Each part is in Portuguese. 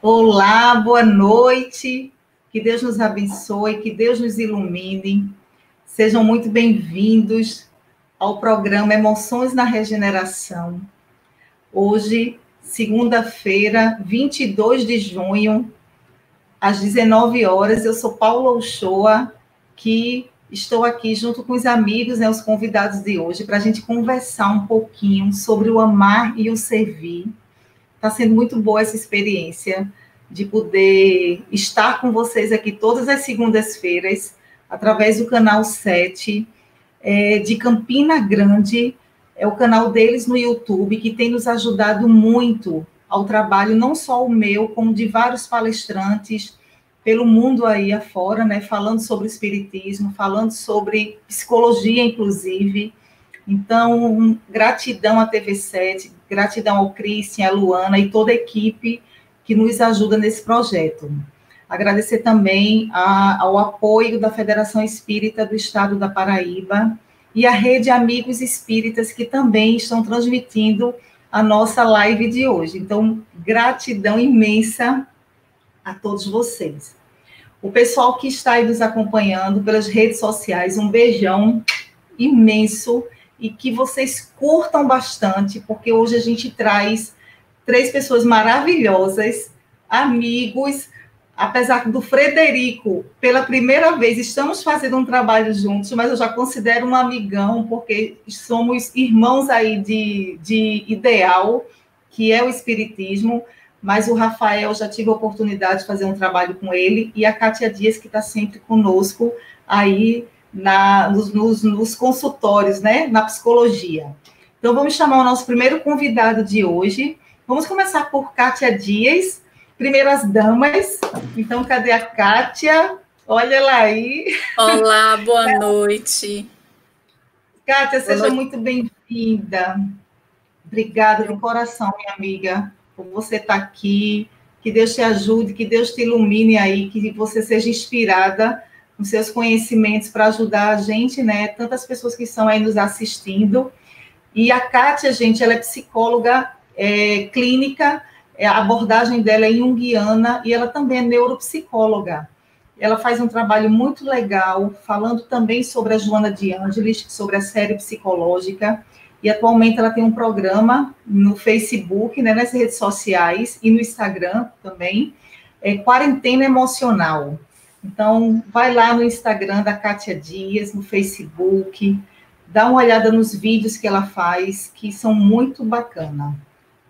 Olá, boa noite. Que Deus nos abençoe, que Deus nos ilumine. Sejam muito bem-vindos ao programa Emoções na Regeneração. Hoje, segunda-feira, 22 de junho, às 19 horas, eu sou Paula Uchoa, que estou aqui junto com os amigos, os convidados de hoje, para a gente conversar um pouquinho sobre o amar e o servir. Está sendo muito boa essa experiência de poder estar com vocês aqui todas as segundas-feiras, através do canal 7, de Campina Grande, é o canal deles no YouTube, que tem nos ajudado muito ao trabalho, não só o meu, como de vários palestrantes pelo mundo aí afora, né, falando sobre espiritismo, falando sobre psicologia, inclusive. Então, gratidão à TV7, gratidão ao Christian, à Luana e toda a equipe que nos ajuda nesse projeto. Agradecer também ao apoio da Federação Espírita do Estado da Paraíba e a Rede Amigos Espíritas, que também estão transmitindo a nossa live de hoje. Então, gratidão imensa a todos vocês. O pessoal que está aí nos acompanhando pelas redes sociais, um beijão imenso e que vocês curtam bastante, porque hoje a gente traz 3 pessoas maravilhosas, amigos, apesar do Frederico, pela primeira vez, estamos fazendo um trabalho juntos, mas eu já considero um amigão, porque somos irmãos aí de ideal, que é o Espiritismo, mas o Rafael, já tive a oportunidade de fazer um trabalho com ele, e a Kátia Dias, que está sempre conosco aí nos consultórios, né, na psicologia. Então, vamos chamar o nosso primeiro convidado de hoje. Vamos começar por Kátia Dias, primeiras damas. Então, cadê a Kátia? Olha ela aí. Olá, boa noite. Kátia, seja muito bem-vinda. Obrigada de coração, minha amiga, por você estar aqui. Que Deus te ajude, que Deus te ilumine aí, que você seja inspirada nos seus conhecimentos para ajudar a gente, né? Tantas pessoas que estão aí nos assistindo. E a Kátia, gente, ela é psicóloga clínica, a abordagem dela é junguiana e ela também é neuropsicóloga. Ela faz um trabalho muito legal, falando também sobre a Joana de Ângeles, sobre a série psicológica, e atualmente ela tem um programa no Facebook, né, nas redes sociais e no Instagram também, Quarentena Emocional. Então, vai lá no Instagram da Kátia Dias, no Facebook, dá uma olhada nos vídeos que ela faz, que são muito bacanas.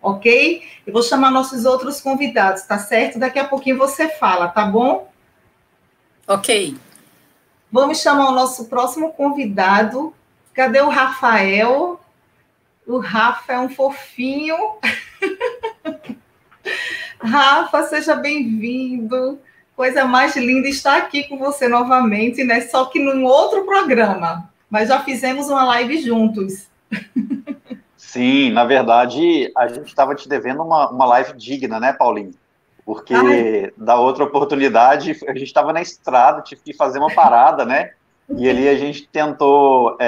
Ok? Eu vou chamar nossos outros convidados, tá certo? Daqui a pouquinho você fala, tá bom? Ok. Vamos chamar o nosso próximo convidado. Cadê o Rafael? O Rafa é um fofinho. Rafa, seja bem-vindo. Coisa mais linda estar aqui com você novamente, né? Só que num outro programa. Mas já fizemos uma live juntos. Sim, na verdade, a gente estava te devendo uma live digna, né, Paulinho? Porque da outra oportunidade, a gente estava na estrada, tive que fazer uma parada, né? E ali a gente tentou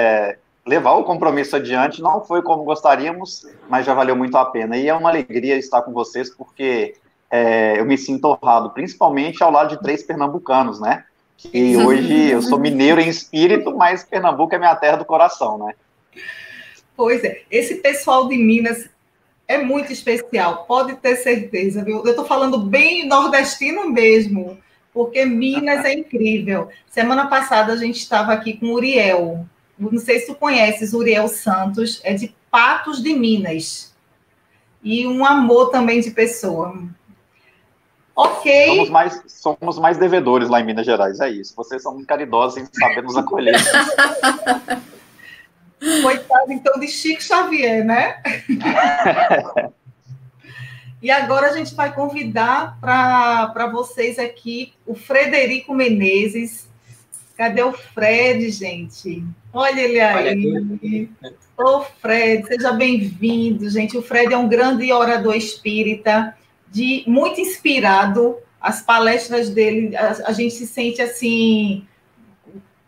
levar o compromisso adiante, não foi como gostaríamos, mas já valeu muito a pena. E é uma alegria estar com vocês, porque eu me sinto honrado, principalmente ao lado de 3 pernambucanos, né? E hoje eu sou mineiro em espírito, mas Pernambuco é minha terra do coração, né? Pois é, esse pessoal de Minas é muito especial, pode ter certeza, viu? Eu estou falando bem nordestino mesmo, porque Minas é incrível. Semana passada a gente estava aqui com o Uriel, não sei se tu conheces, Uriel Santos, é de Patos de Minas, e um amor também de pessoa. Ok. Somos mais devedores lá em Minas Gerais, é isso. Vocês são muito caridosos em saber nos acolher. Coitado, então, de Chico Xavier, né? E agora a gente vai convidar para vocês aqui o Frederico Menezes. Cadê o Fred, gente? Olha ele aí. Ô, Fred, seja bem-vindo, gente. O Fred é um grande orador espírita, muito inspirado. As palestras dele, a gente se sente assim,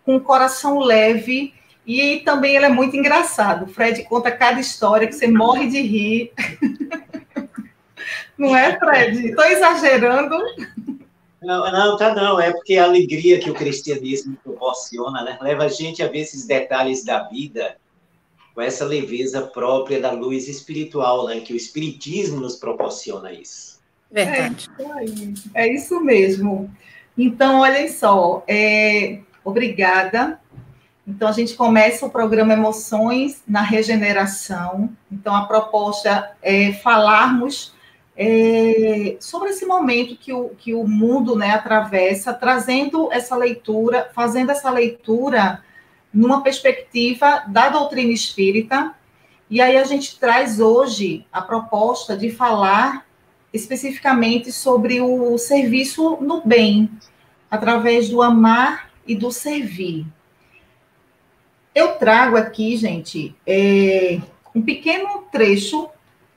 com o coração leve. E também ele é muito engraçado. O Fred conta cada história que você morre de rir. Não é, Fred? Estou exagerando. Não, tá não. É porque a alegria que o cristianismo proporciona, né, leva a gente a ver esses detalhes da vida com essa leveza própria da luz espiritual, né? Que o espiritismo nos proporciona isso. Verdade. É isso mesmo. Então, olhem só, obrigada. Então, a gente começa o programa Emoções na Regeneração. Então, a proposta é falarmos sobre esse momento que o mundo, né, atravessa, trazendo essa leitura, fazendo essa leitura numa perspectiva da doutrina espírita. E aí a gente traz hoje a proposta de falar especificamente sobre o serviço no bem, através do amar e do servir. Eu trago aqui, gente, um pequeno trecho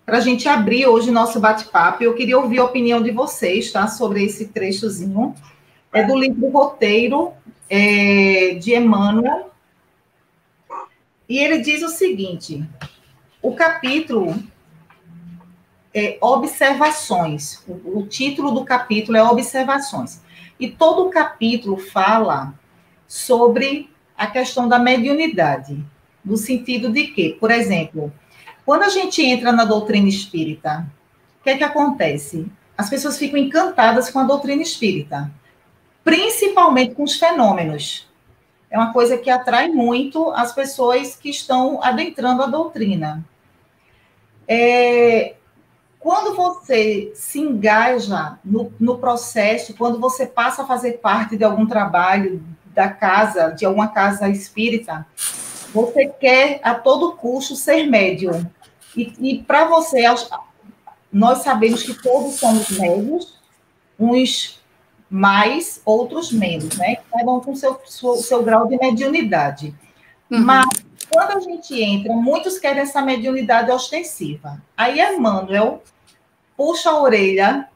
para a gente abrir hoje nosso bate-papo. Eu queria ouvir a opinião de vocês, tá, sobre esse trechozinho. É do livro Roteiro, de Emmanuel. E ele diz o seguinte, o capítulo Observações. O título do capítulo é Observações. E todo o capítulo fala sobre a questão da mediunidade, no sentido de que, por exemplo, quando a gente entra na doutrina espírita, o que é que acontece? As pessoas ficam encantadas com a doutrina espírita, principalmente com os fenômenos. É uma coisa que atrai muito as pessoas que estão adentrando a doutrina. Quando você se engaja no processo, quando você passa a fazer parte de algum trabalho da casa, de alguma casa espírita, você quer a todo custo ser médium. E para você, nós sabemos que todos somos médios, uns mais, outros menos, né? Cada um com o seu grau de mediunidade. Uhum. Mas, quando a gente entra, muitos querem essa mediunidade ostensiva. Aí, Emmanuel puxa a orelha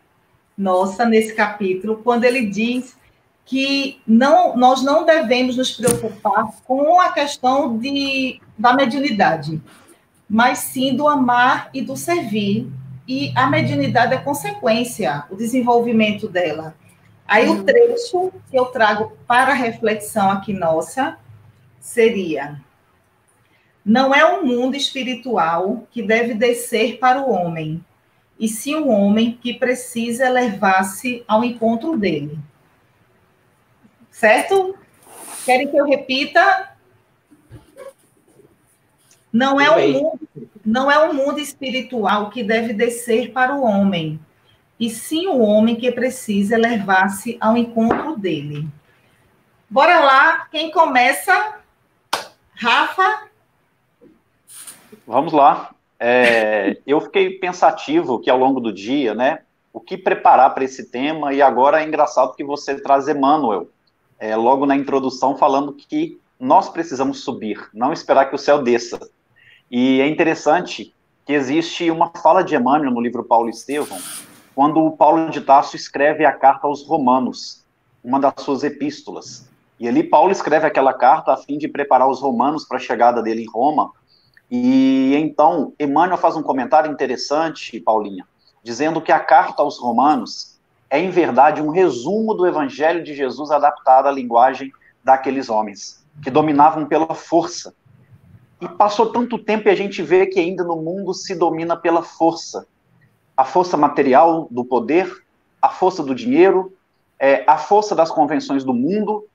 nossa nesse capítulo, quando ele diz que nós não devemos nos preocupar com a questão da mediunidade, mas sim do amar e do servir. E a mediunidade é consequência, o desenvolvimento dela. Aí o trecho que eu trago para a reflexão aqui nossa seria: não é o mundo espiritual que deve descer para o homem, e sim o homem que precisa elevar-se ao encontro dele. Certo? Querem que eu repita? Não é o mundo espiritual que deve descer para o homem, e sim o homem que precisa elevar-se ao encontro dele. Bora lá, quem começa? Rafa? Vamos lá. Eu fiquei pensativo que ao longo do dia, né, o que preparar para esse tema, e agora é engraçado que você traz Emmanuel, logo na introdução, falando que nós precisamos subir, não esperar que o céu desça. E é interessante que existe uma fala de Emmanuel no livro Paulo e Estevão, quando o Paulo de Tarso escreve a carta aos Romanos, uma das suas epístolas. E ali Paulo escreve aquela carta a fim de preparar os romanos para a chegada dele em Roma. E então Emmanuel faz um comentário interessante, Paulinha, dizendo que a carta aos Romanos é, em verdade, um resumo do Evangelho de Jesus adaptado à linguagem daqueles homens, que dominavam pela força. E passou tanto tempo e a gente vê que ainda no mundo se domina pela força. A força material do poder, a força do dinheiro, a força das convenções do mundo,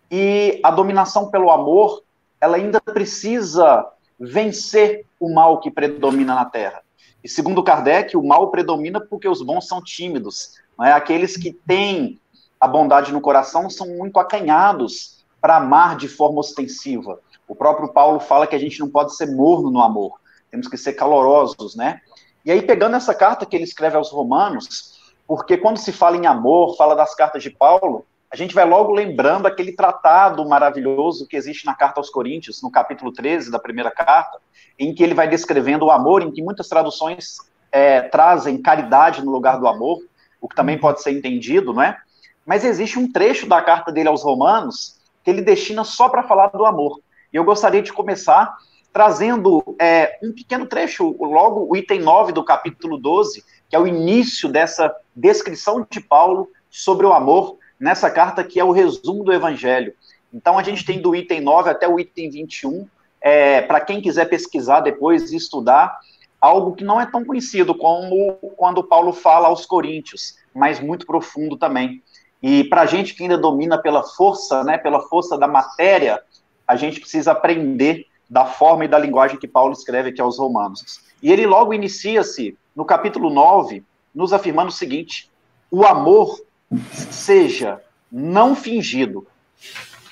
e a dominação pelo amor, ela ainda precisa vencer o mal que predomina na Terra. E segundo Kardec, o mal predomina porque os bons são tímidos, não é? Aqueles que têm a bondade no coração são muito acanhados para amar de forma ostensiva. O próprio Paulo fala que a gente não pode ser morno no amor, temos que ser calorosos, né? E aí, pegando essa carta que ele escreve aos Romanos, porque quando se fala em amor, fala das cartas de Paulo, a gente vai logo lembrando aquele tratado maravilhoso que existe na carta aos Coríntios, no capítulo 13 da primeira carta, em que ele vai descrevendo o amor, em que muitas traduções trazem caridade no lugar do amor, o que também pode ser entendido, não é? Mas existe um trecho da carta dele aos Romanos que ele destina só para falar do amor. E eu gostaria de começar trazendo um pequeno trecho, logo o item 9 do capítulo 12, que é o início dessa descrição de Paulo sobre o amor, nessa carta que é o resumo do Evangelho. Então, a gente tem do item 9 até o item 21, para quem quiser pesquisar depois e estudar, algo que não é tão conhecido como quando Paulo fala aos Coríntios, mas muito profundo também. E para a gente que ainda domina pela força, né, pela força da matéria, a gente precisa aprender da forma e da linguagem que Paulo escreve aqui aos Romanos. E ele logo inicia-se, no capítulo 9, nos afirmando o seguinte: o amor seja não fingido.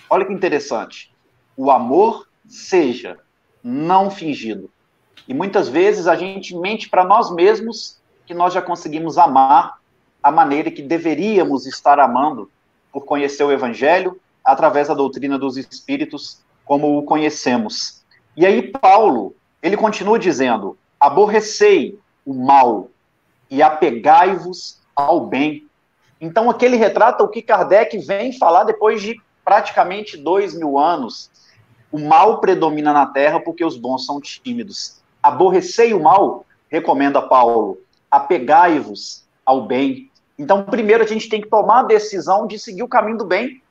Olha que interessante. O amor seja não fingido. E muitas vezes a gente mente para nós mesmos que nós já conseguimos amar a maneira que deveríamos estar amando por conhecer o Evangelho através da doutrina dos Espíritos, como o conhecemos. E aí Paulo, ele continua dizendo: aborrecei o mal e apegai-vos ao bem. Então aqui ele retrata o que Kardec vem falar depois de praticamente 2000 anos. O mal predomina na Terra porque os bons são tímidos. Aborrecei o mal, recomenda Paulo, apegai-vos ao bem. Então, primeiro a gente tem que tomar a decisão de seguir o caminho do bem.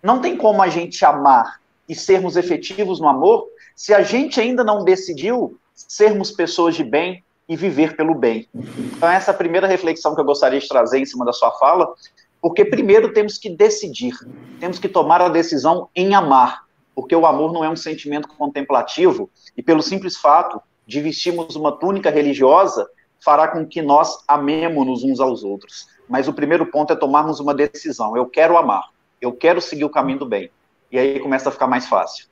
Não tem como a gente amar e sermos efetivos no amor se a gente ainda não decidiu sermos pessoas de bem e viver pelo bem. Então, essa é a primeira reflexão que eu gostaria de trazer em cima da sua fala, porque primeiro temos que decidir, temos que tomar a decisão em amar, porque o amor não é um sentimento contemplativo, e pelo simples fato de vestirmos uma túnica religiosa, fará com que nós amemos uns aos outros. Mas o primeiro ponto é tomarmos uma decisão: eu quero amar, eu quero seguir o caminho do bem. E aí começa a ficar mais fácil.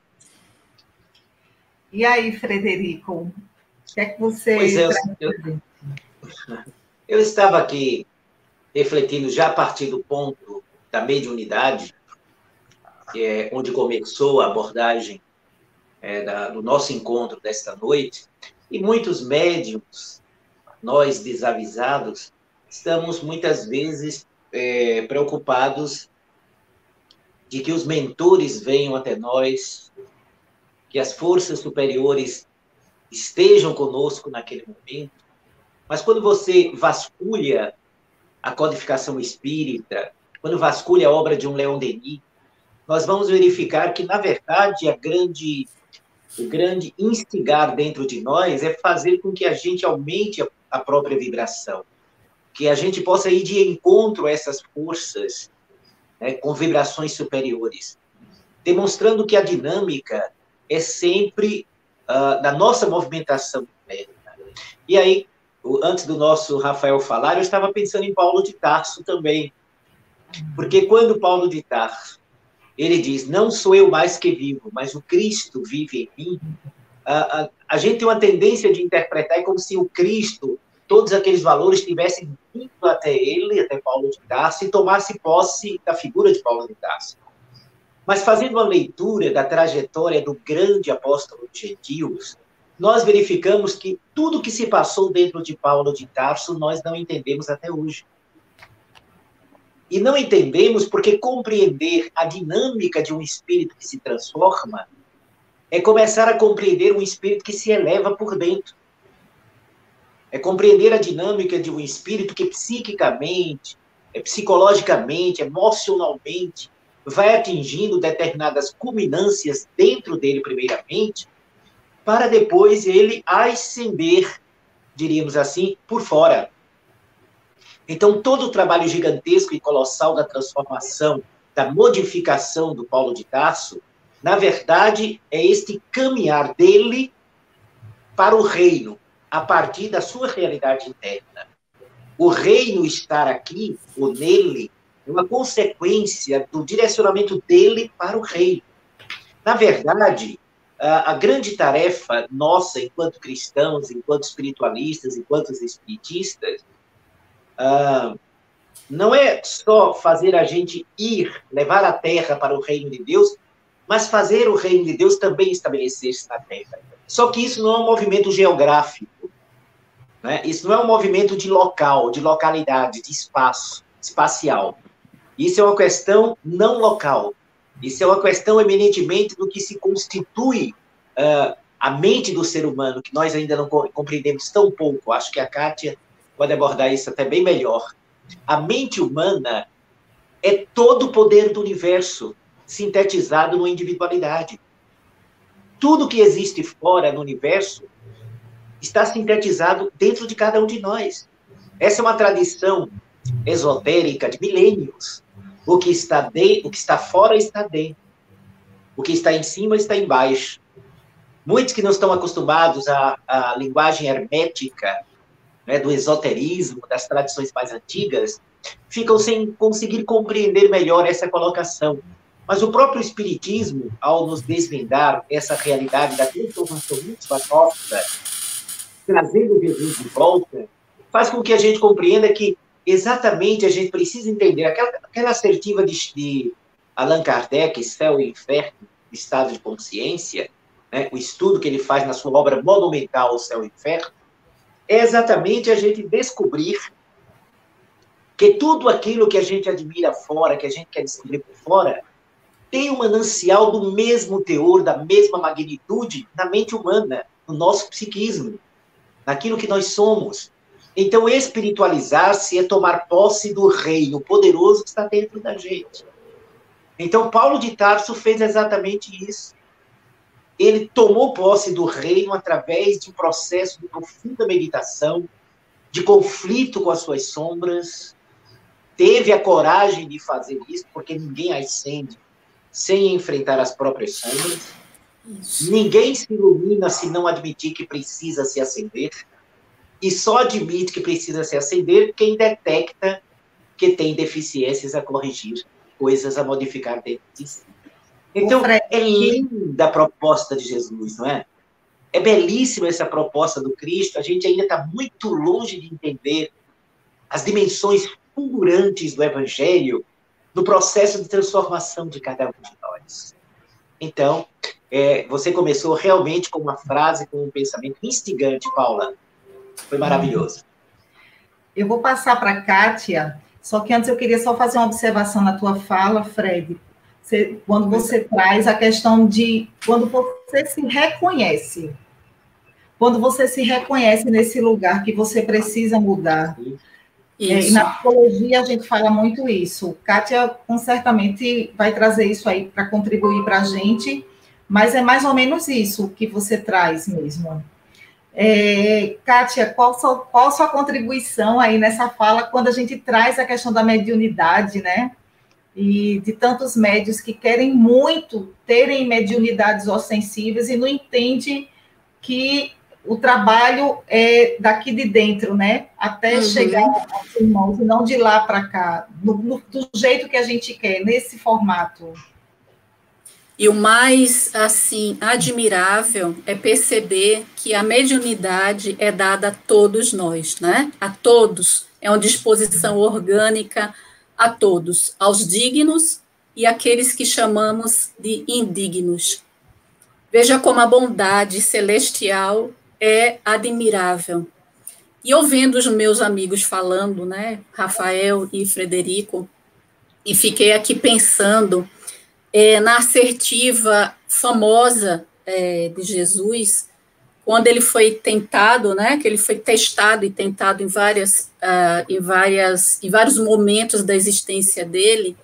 E aí, Frederico, o que é que você... Pois é, eu estava aqui refletindo já a partir do ponto da mediunidade, que é onde começou a abordagem do nosso encontro desta noite, e muitos médiuns, nós desavisados, estamos muitas vezes preocupados de que os mentores venham até nós, que as forças superiores estejam conosco naquele momento, mas quando você vasculha a codificação espírita, quando vasculha a obra de um Leon Denis, nós vamos verificar que, na verdade, o grande instigar dentro de nós é fazer com que a gente aumente a própria vibração, que a gente possa ir de encontro a essas forças, né, com vibrações superiores, demonstrando que a dinâmica é sempre da nossa movimentação interna. E aí, antes do nosso Rafael falar, eu estava pensando em Paulo de Tarso também, porque quando Paulo de Tarso, ele diz: não sou eu mais que vivo, mas o Cristo vive em mim, a gente tem uma tendência de interpretar como se o Cristo, todos aqueles valores tivessem vindo até ele, até Paulo de Tarso, e tomasse posse da figura de Paulo de Tarso. Mas fazendo uma leitura da trajetória do grande apóstolo de gentios, nós verificamos que tudo que se passou dentro de Paulo de Tarso nós não entendemos até hoje. E não entendemos porque compreender a dinâmica de um espírito que se transforma é começar a compreender um espírito que se eleva por dentro. É compreender a dinâmica de um espírito que psiquicamente, psicologicamente, emocionalmente, vai atingindo determinadas culminâncias dentro dele primeiramente, para depois ele ascender, diríamos assim, por fora. Então, todo o trabalho gigantesco e colossal da transformação, da modificação do Paulo de Tarso, na verdade, é este caminhar dele para o reino, a partir da sua realidade interna. O reino estar aqui, ou nele, é uma consequência do direcionamento dele para o reino. Na verdade, a grande tarefa nossa, enquanto cristãos, enquanto espiritualistas, enquanto espiritistas, não é só fazer a gente ir, levar a terra para o reino de Deus, mas fazer o reino de Deus também estabelecer-se na terra. Só que isso não é um movimento geográfico, né? Isso não é um movimento de local, de localidade, de espaço, espacial. Isso é uma questão não local. Isso é uma questão eminentemente do que se constitui a mente do ser humano, que nós ainda não compreendemos tão pouco. Acho que a Kátia pode abordar isso até bem melhor. A mente humana é todo o poder do universo, sintetizado numa individualidade. Tudo que existe fora no universo está sintetizado dentro de cada um de nós. Essa é uma tradição esotérica de milênios. O que está fora está dentro. O que está em cima está embaixo. Muitos que não estão acostumados à linguagem hermética, né, do esoterismo, das tradições mais antigas, ficam sem conseguir compreender melhor essa colocação. Mas o próprio Espiritismo, ao nos desvendar essa realidade da transformação íntima nossa, trazendo Jesus de volta, faz com que a gente compreenda que exatamente a gente precisa entender aquela assertiva de Allan Kardec, Céu e Inferno, Estado de Consciência, né, o estudo que ele faz na sua obra monumental, O Céu e Inferno, é exatamente a gente descobrir que tudo aquilo que a gente admira fora, que a gente quer descobrir por fora, tem um manancial do mesmo teor, da mesma magnitude na mente humana, no nosso psiquismo, naquilo que nós somos. Então, espiritualizar-se é tomar posse do reino poderoso que está dentro da gente. Então, Paulo de Tarso fez exatamente isso. Ele tomou posse do reino através de um processo de profunda meditação, de conflito com as suas sombras, teve a coragem de fazer isso, porque ninguém ascende sem enfrentar as próprias sombras. Isso. Ninguém se ilumina se não admitir que precisa se acender, e só admite que precisa se acender quem detecta que tem deficiências a corrigir, coisas a modificar dentro de si. Então, é linda a proposta de Jesus, não é? É belíssima essa proposta do Cristo, a gente ainda está muito longe de entender as dimensões fulgurantes do Evangelho no processo de transformação de cada um de nós. Então, você começou realmente com uma frase, com um pensamento instigante, Paula. Foi maravilhoso. Eu vou passar para a Kátia, só que antes eu queria só fazer uma observação na tua fala, Fred. Quando você traz a questão de quando você se reconhece. Quando você se reconhece nesse lugar que você precisa mudar. E na psicologia a gente fala muito isso. Kátia, certamente, vai trazer isso aí para contribuir para a gente, mas é mais ou menos isso que você traz mesmo. Kátia, qual a sua contribuição aí nessa fala quando a gente traz a questão da mediunidade, né? E de tantos médios que querem muito terem mediunidades ostensíveis e não entendem que o trabalho é daqui de dentro, né? Até chegar aos irmãos, e não de lá para cá, do jeito que a gente quer, nesse formato. E o mais, assim, admirável é perceber que a mediunidade é dada a todos nós, né? A todos. É uma disposição orgânica a todos, aos dignos e aqueles que chamamos de indignos. Veja como a bondade celestial é admirável. E ouvindo os meus amigos falando, né, Rafael e Frederico, e fiquei aqui pensando na assertiva famosa de Jesus, quando ele foi tentado, né, que ele foi testado e tentado em vários momentos da existência dele,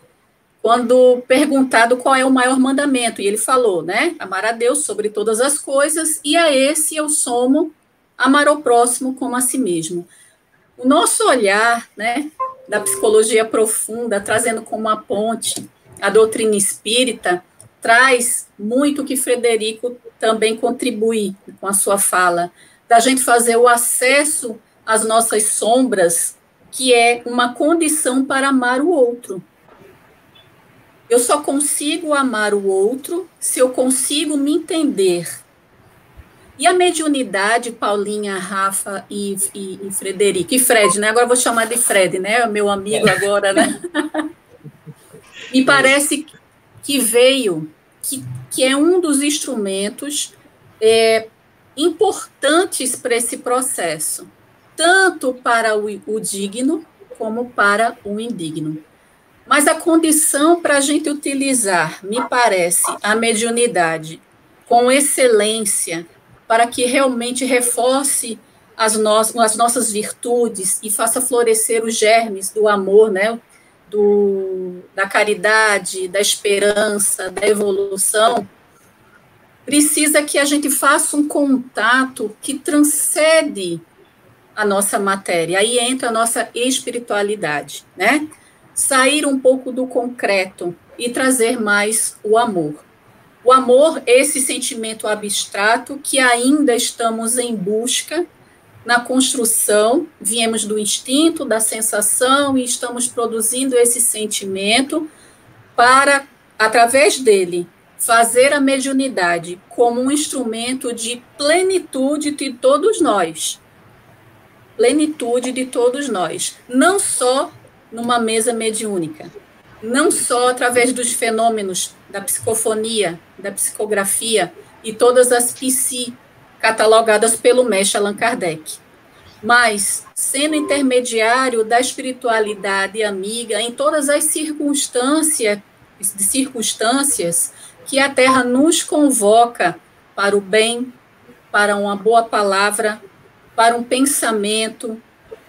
quando perguntado qual é o maior mandamento, e ele falou, né, amar a Deus sobre todas as coisas, e a esse eu somo amar ao próximo como a si mesmo. O nosso olhar, né, da psicologia profunda, trazendo como uma ponte a doutrina espírita, traz muito que Frederico também contribui com a sua fala, da gente fazer o acesso às nossas sombras, que é uma condição para amar o outro. Eu só consigo amar o outro se eu consigo me entender. E a mediunidade, Paulinha, Rafa e Frederico, e Fred, né? Agora eu vou chamar de Fred, né? Meu amigo agora, né? Me parece que veio, que é um dos instrumentos importantes para esse processo, tanto para o digno como para o indigno. Mas a condição para a gente utilizar, me parece, a mediunidade com excelência, para que realmente reforce as nossas virtudes e faça florescer os germes do amor, né? Da caridade, da esperança, da evolução, precisa que a gente faça um contato que transcende a nossa matéria. Aí entra a nossa espiritualidade, né? Sair um pouco do concreto e trazer mais o amor. O amor, esse sentimento abstrato que ainda estamos em busca, na construção, viemos do instinto, da sensação, e estamos produzindo esse sentimento para, através dele, fazer a mediunidade como um instrumento de plenitude de todos nós. Plenitude de todos nós. Não só numa mesa mediúnica, não só através dos fenômenos da psicofonia, da psicografia e todas as psi catalogadas pelo mestre Allan Kardec, mas sendo intermediário da espiritualidade amiga em todas as circunstâncias que a Terra nos convoca para o bem, para uma boa palavra, para um pensamento,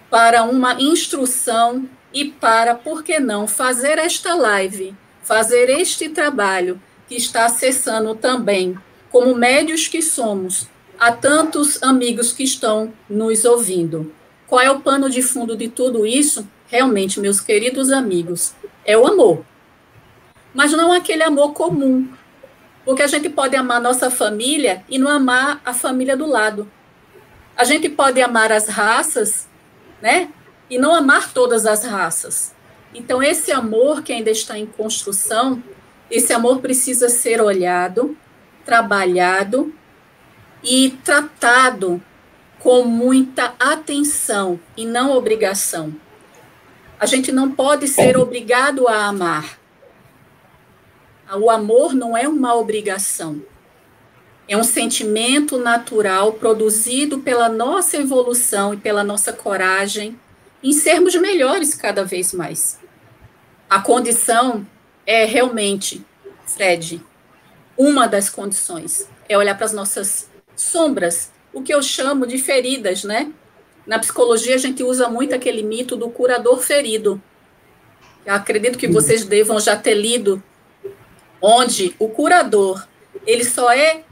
para uma instrução e para, por que não, fazer esta live, fazer este trabalho que está acessando também, como médios que somos, a tantos amigos que estão nos ouvindo. Qual é o pano de fundo de tudo isso? Realmente, meus queridos amigos, é o amor. Mas não aquele amor comum, porque a gente pode amar nossa família e não amar a família do lado. A gente pode amar as raças, né? E não amar todas as raças. Então, esse amor que ainda está em construção, esse amor precisa ser olhado, trabalhado e tratado com muita atenção e não obrigação. A gente não pode ser obrigado a amar. O amor não é uma obrigação. É um sentimento natural produzido pela nossa evolução e pela nossa coragem em sermos melhores cada vez mais. A condição é realmente, Fred, uma das condições é olhar para as nossas sombras, o que eu chamo de feridas, né? Na psicologia a gente usa muito aquele mito do curador ferido. Eu acredito que vocês devam já ter lido, onde o curador, ele só é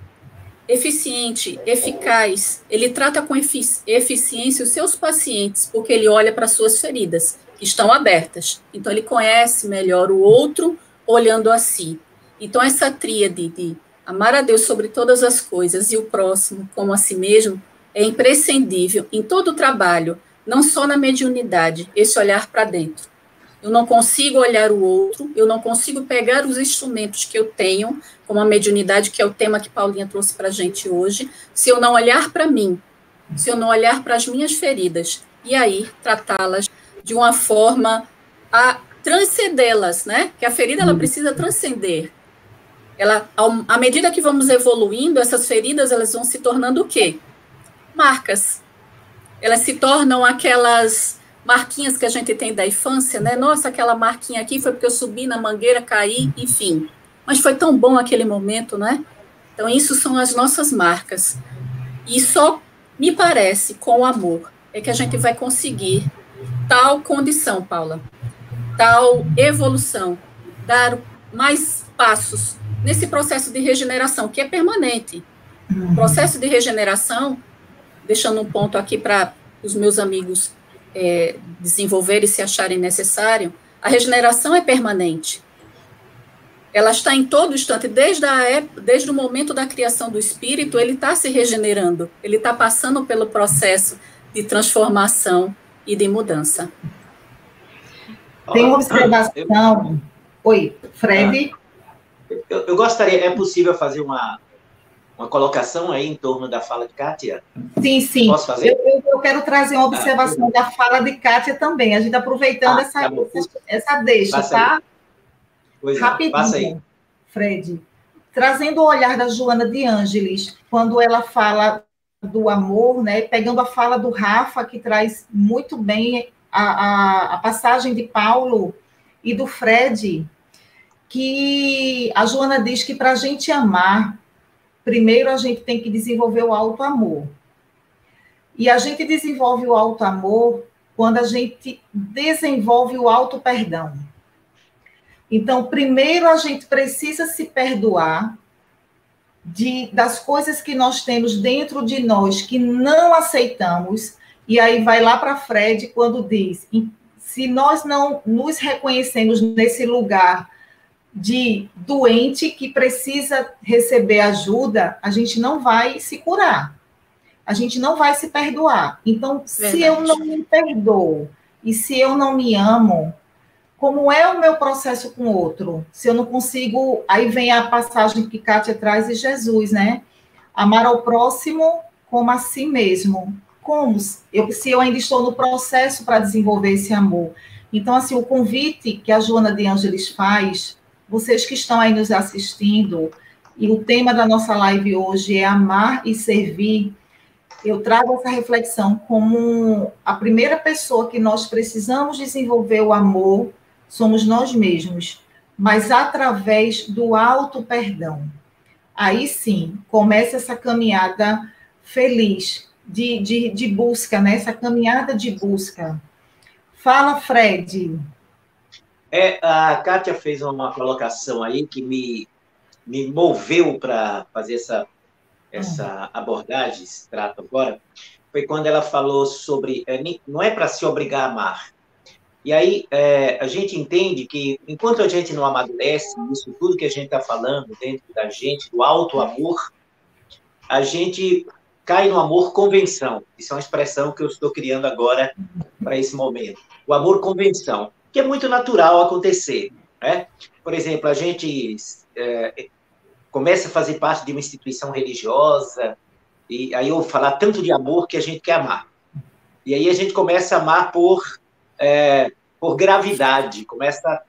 eficiente, eficaz, ele trata com eficiência os seus pacientes, porque ele olha para as suas feridas, que estão abertas. Então, ele conhece melhor o outro, olhando a si. Então, essa tríade de amar a Deus sobre todas as coisas e o próximo como a si mesmo é imprescindível em todo o trabalho, não só na mediunidade, esse olhar para dentro. Eu não consigo olhar o outro, eu não consigo pegar os instrumentos que eu tenho, como a mediunidade, que é o tema que Paulinha trouxe para a gente hoje, se eu não olhar para mim, se eu não olhar para as minhas feridas, e aí tratá-las de uma forma a transcendê-las, né? Que a ferida, ela precisa transcender. À medida que vamos evoluindo, essas feridas, elas vão se tornando o quê? Marcas. Elas se tornam aquelas marquinhas que a gente tem da infância, né? Nossa, aquela marquinha aqui foi porque eu subi na mangueira, caí, enfim. Mas foi tão bom aquele momento, né? Então, isso são as nossas marcas. E só, me parece, com o amor, é que a gente vai conseguir tal condição, Paula, tal evolução, dar mais passos nesse processo de regeneração, que é permanente. O processo de regeneração, deixando um ponto aqui para os meus amigos desenvolverem e se acharem necessário, a regeneração é permanente. Ela está em todo instante, desde o momento da criação do espírito, ele está se regenerando, ele está passando pelo processo de transformação e de mudança. Tem uma observação. Oi, Fred? Eu gostaria, é possível fazer uma colocação aí em torno da fala de Kátia? Sim, sim. Posso fazer? Eu quero trazer uma observação da fala de Kátia também, a gente aproveitando essa deixa, tá? Rapidinho, passa aí. Fred. Trazendo o olhar da Joana de Ângeles, quando ela fala do amor, né? Pegando a fala do Rafa, que traz muito bem a passagem de Paulo e do Fred, que a Joana diz que para a gente amar, primeiro a gente tem que desenvolver o auto-amor. E a gente desenvolve o auto-amor quando a gente desenvolve o auto-perdão. Então, primeiro a gente precisa se perdoar das coisas que nós temos dentro de nós que não aceitamos, e aí vai lá para Fred quando diz, se nós não nos reconhecemos nesse lugar de doente que precisa receber ajuda, a gente não vai se curar, a gente não vai se perdoar. Então, se eu não me perdoo e se eu não me amo, como é o meu processo com o outro? Se eu não consigo... Aí vem a passagem que Kátia traz de Jesus, né? Amar ao próximo como a si mesmo. Como? Se eu ainda estou no processo para desenvolver esse amor. Então, assim, o convite que a Joana de Ângeles faz, vocês que estão aí nos assistindo, e o tema da nossa live hoje é amar e servir, eu trago essa reflexão como a primeira pessoa que nós precisamos desenvolver o amor somos nós mesmos, mas através do auto-perdão. Aí sim, começa essa caminhada feliz de busca, né? Essa caminhada de busca. Fala, Fred. A Kátia fez uma colocação aí que me moveu para fazer essa abordagem, esse trato agora, foi quando ela falou sobre... não é para se obrigar a amar. E aí a gente entende que, enquanto a gente não amadurece, isso tudo que a gente está falando dentro da gente, do auto-amor, a gente cai no amor convenção. Isso é uma expressão que eu estou criando agora para esse momento. O amor convenção, que é muito natural acontecer, né? Por exemplo, a gente começa a fazer parte de uma instituição religiosa, e aí eu vou falar tanto de amor que a gente quer amar. E aí a gente começa a amar por gravidade, começa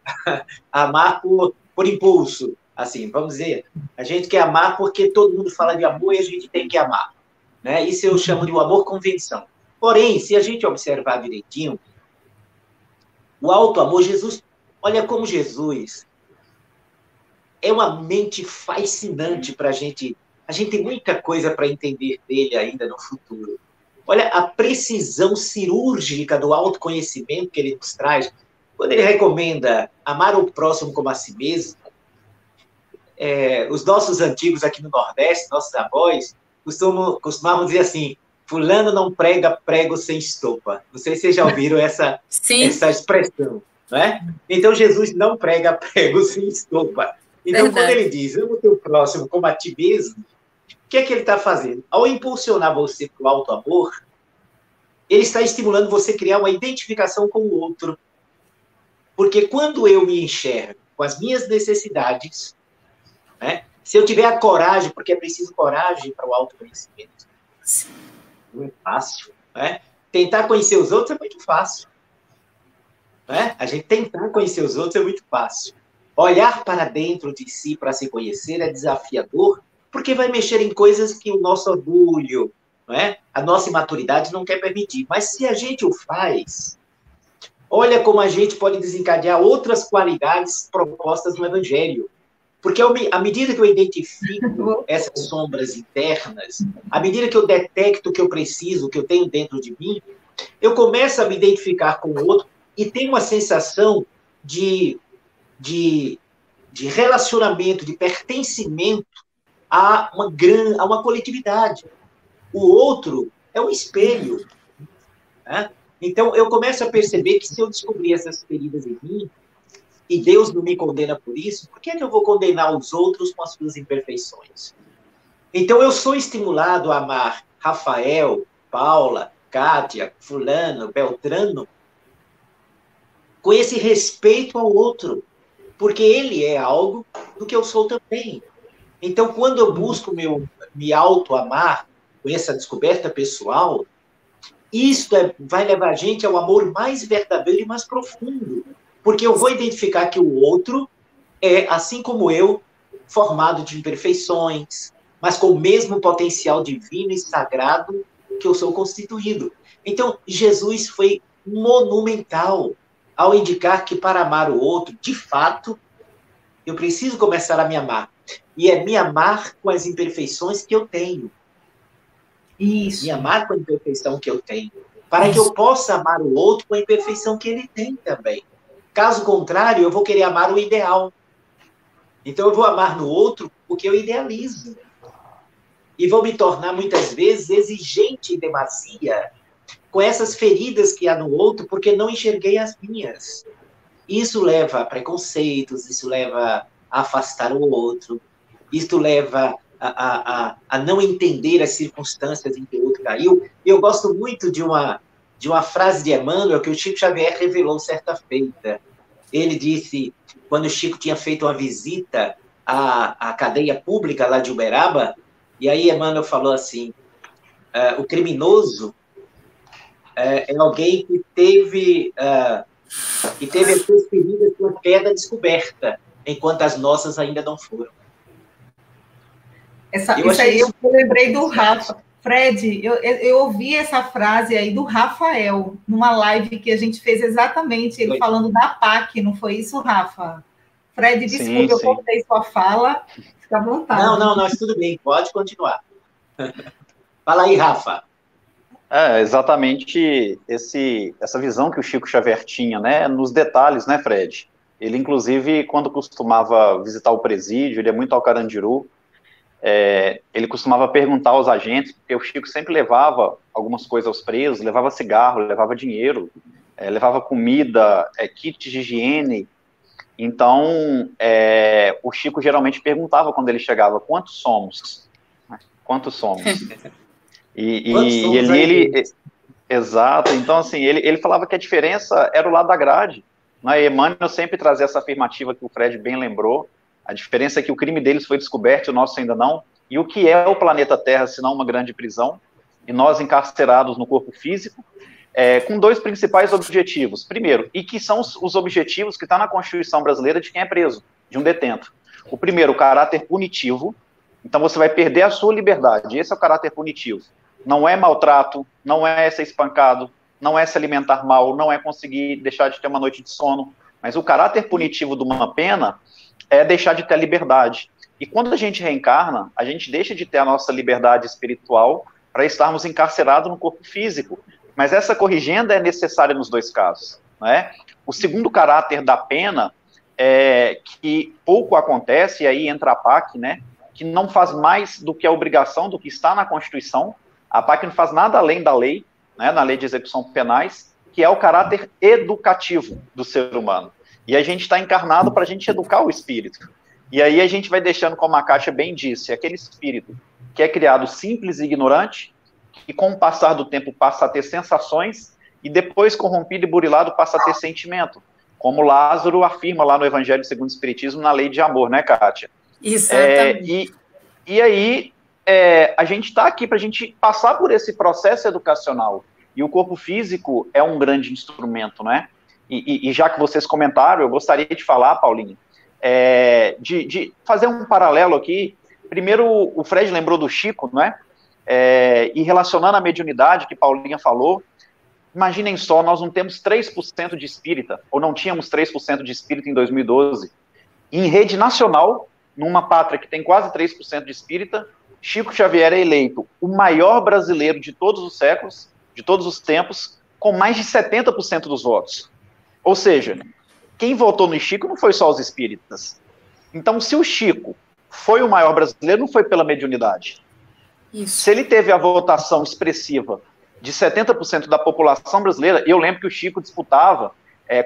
a amar por impulso, assim, vamos dizer, a gente quer amar porque todo mundo fala de amor e a gente tem que amar, né? Isso eu chamo de um amor convenção. Porém, se a gente observar direitinho, o auto-amor, Jesus, olha como Jesus é uma mente fascinante para a gente tem muita coisa para entender dele ainda no futuro. Olha a precisão cirúrgica do autoconhecimento que ele nos traz. Quando ele recomenda amar o próximo como a si mesmo, os nossos antigos aqui no Nordeste, nossos avós, costumavam dizer assim, fulano não prega prego sem estopa. Não sei se vocês já ouviram essa expressão. Não é? Então, Jesus não prega prego sem estopa. Então, quando ele diz, ama o teu próximo como a ti mesmo, o que é que ele está fazendo? Ao impulsionar você para o auto-amor, ele está estimulando você a criar uma identificação com o outro. Porque quando eu me enxergo com as minhas necessidades, né, se eu tiver a coragem, porque é preciso coragem para o autoconhecimento, não é fácil. Né? Tentar conhecer os outros é muito fácil. Né? A gente tentar conhecer os outros é muito fácil. Olhar para dentro de si para se conhecer é desafiador, porque vai mexer em coisas que o nosso orgulho, não é? A nossa imaturidade não quer permitir. Mas se a gente o faz, olha como a gente pode desencadear outras qualidades propostas no Evangelho. Porque à medida que eu identifico essas sombras internas, à medida que eu detecto o que eu preciso, o que eu tenho dentro de mim, eu começo a me identificar com o outro e tenho uma sensação de relacionamento, de pertencimento a uma coletividade. O outro é um espelho. Né? Então, eu começo a perceber que se eu descobrir essas feridas em mim, e Deus não me condena por isso, por que é que eu vou condenar os outros com as suas imperfeições? Então, eu sou estimulado a amar Rafael, Paula, Kátia, fulano, Beltrano, com esse respeito ao outro, porque ele é algo do que eu sou também. Então, quando eu busco me auto-amar com essa descoberta pessoal, isso vai levar a gente ao amor mais verdadeiro e mais profundo, porque eu vou identificar que o outro é, assim como eu, formado de imperfeições, mas com o mesmo potencial divino e sagrado que eu sou constituído. Então, Jesus foi monumental ao indicar que para amar o outro, de fato, eu preciso começar a me amar. E é me amar com as imperfeições que eu tenho. Isso. Me amar com a imperfeição que eu tenho, para que eu possa amar o outro com a imperfeição que ele tem também. Caso contrário, eu vou querer amar o ideal. Então, eu vou amar no outro porque eu idealizo. E vou me tornar, muitas vezes, exigente em demasia com essas feridas que há no outro, porque não enxerguei as minhas. Isso leva a preconceitos, isso leva a afastar o outro, isso leva a não entender as circunstâncias em que o outro caiu. E eu gosto muito de uma frase de Emmanuel que o Chico Xavier revelou certa feita. Ele disse, quando o Chico tinha feito uma visita à cadeia pública lá de Uberaba, e aí Emmanuel falou assim, o criminoso é alguém que teve as suas feridas com a queda descoberta, enquanto as nossas ainda não foram. Isso aí eu lembrei do Rafa. Fred, eu ouvi essa frase aí do Rafael, numa live que a gente fez exatamente, ele falando da PAC, não foi isso, Rafa? Fred, desculpe, eu cortei sua fala, fica à vontade. Não, mas tudo bem, pode continuar. Fala aí, Rafa. Exatamente essa visão que o Chico Xavier tinha, né, nos detalhes, né, Fred? Ele, inclusive, quando costumava visitar o presídio, ele é muito ao Carandiru, ele costumava perguntar aos agentes, porque o Chico sempre levava algumas coisas aos presos, levava cigarro, levava dinheiro, levava comida, kit de higiene. Então, o Chico geralmente perguntava quando ele chegava, quantos somos? Quantos somos? Exato, então assim, ele falava que a diferença era o lado da grade, né? E Emmanuel sempre trazia essa afirmativa que o Fred bem lembrou, a diferença é que o crime deles foi descoberto e o nosso ainda não, e o que é o planeta Terra se não uma grande prisão, e nós encarcerados no corpo físico, com dois principais objetivos. Primeiro, e que são os objetivos que estão na Constituição brasileira de quem é preso, de um detento. O primeiro, o caráter punitivo, então você vai perder a sua liberdade, esse é o caráter punitivo. Não é maltrato, não é ser espancado, não é se alimentar mal, não é conseguir deixar de ter uma noite de sono, mas o caráter punitivo de uma pena é deixar de ter a liberdade. E quando a gente reencarna, a gente deixa de ter a nossa liberdade espiritual para estarmos encarcerados no corpo físico. Mas essa corrigenda é necessária nos dois casos, não é? O segundo caráter da pena é que pouco acontece, e aí entra a PAC, né, que não faz mais do que a obrigação do que está na Constituição. A PAC não faz nada além da lei, né, na lei de execução penais, que é o caráter educativo do ser humano. E a gente está encarnado para a gente educar o espírito. E aí a gente vai deixando, como a Kátia bem disse, aquele espírito que é criado simples e ignorante, que com o passar do tempo passa a ter sensações, e depois corrompido e burilado passa a ter sentimento. Como Lázaro afirma lá no Evangelho segundo o Espiritismo, na lei de amor, né, Kátia? Exatamente. E aí, a gente está aqui para a gente passar por esse processo educacional. E o corpo físico é um grande instrumento, né? E já que vocês comentaram, eu gostaria de falar, Paulinho, de fazer um paralelo aqui. Primeiro, o Fred lembrou do Chico, né? E relacionando a mediunidade que Paulinha falou, imaginem só, nós não temos 3% de espírita, ou não tínhamos 3% de espírita em 2012. Em rede nacional, numa pátria que tem quase 3% de espírita, Chico Xavier é eleito o maior brasileiro de todos os séculos, de todos os tempos, com mais de 70% dos votos. Ou seja, quem votou no Chico não foi só os espíritas. Então, se o Chico foi o maior brasileiro, não foi pela mediunidade. Isso. Se ele teve a votação expressiva de 70% da população brasileira, eu lembro que o Chico disputava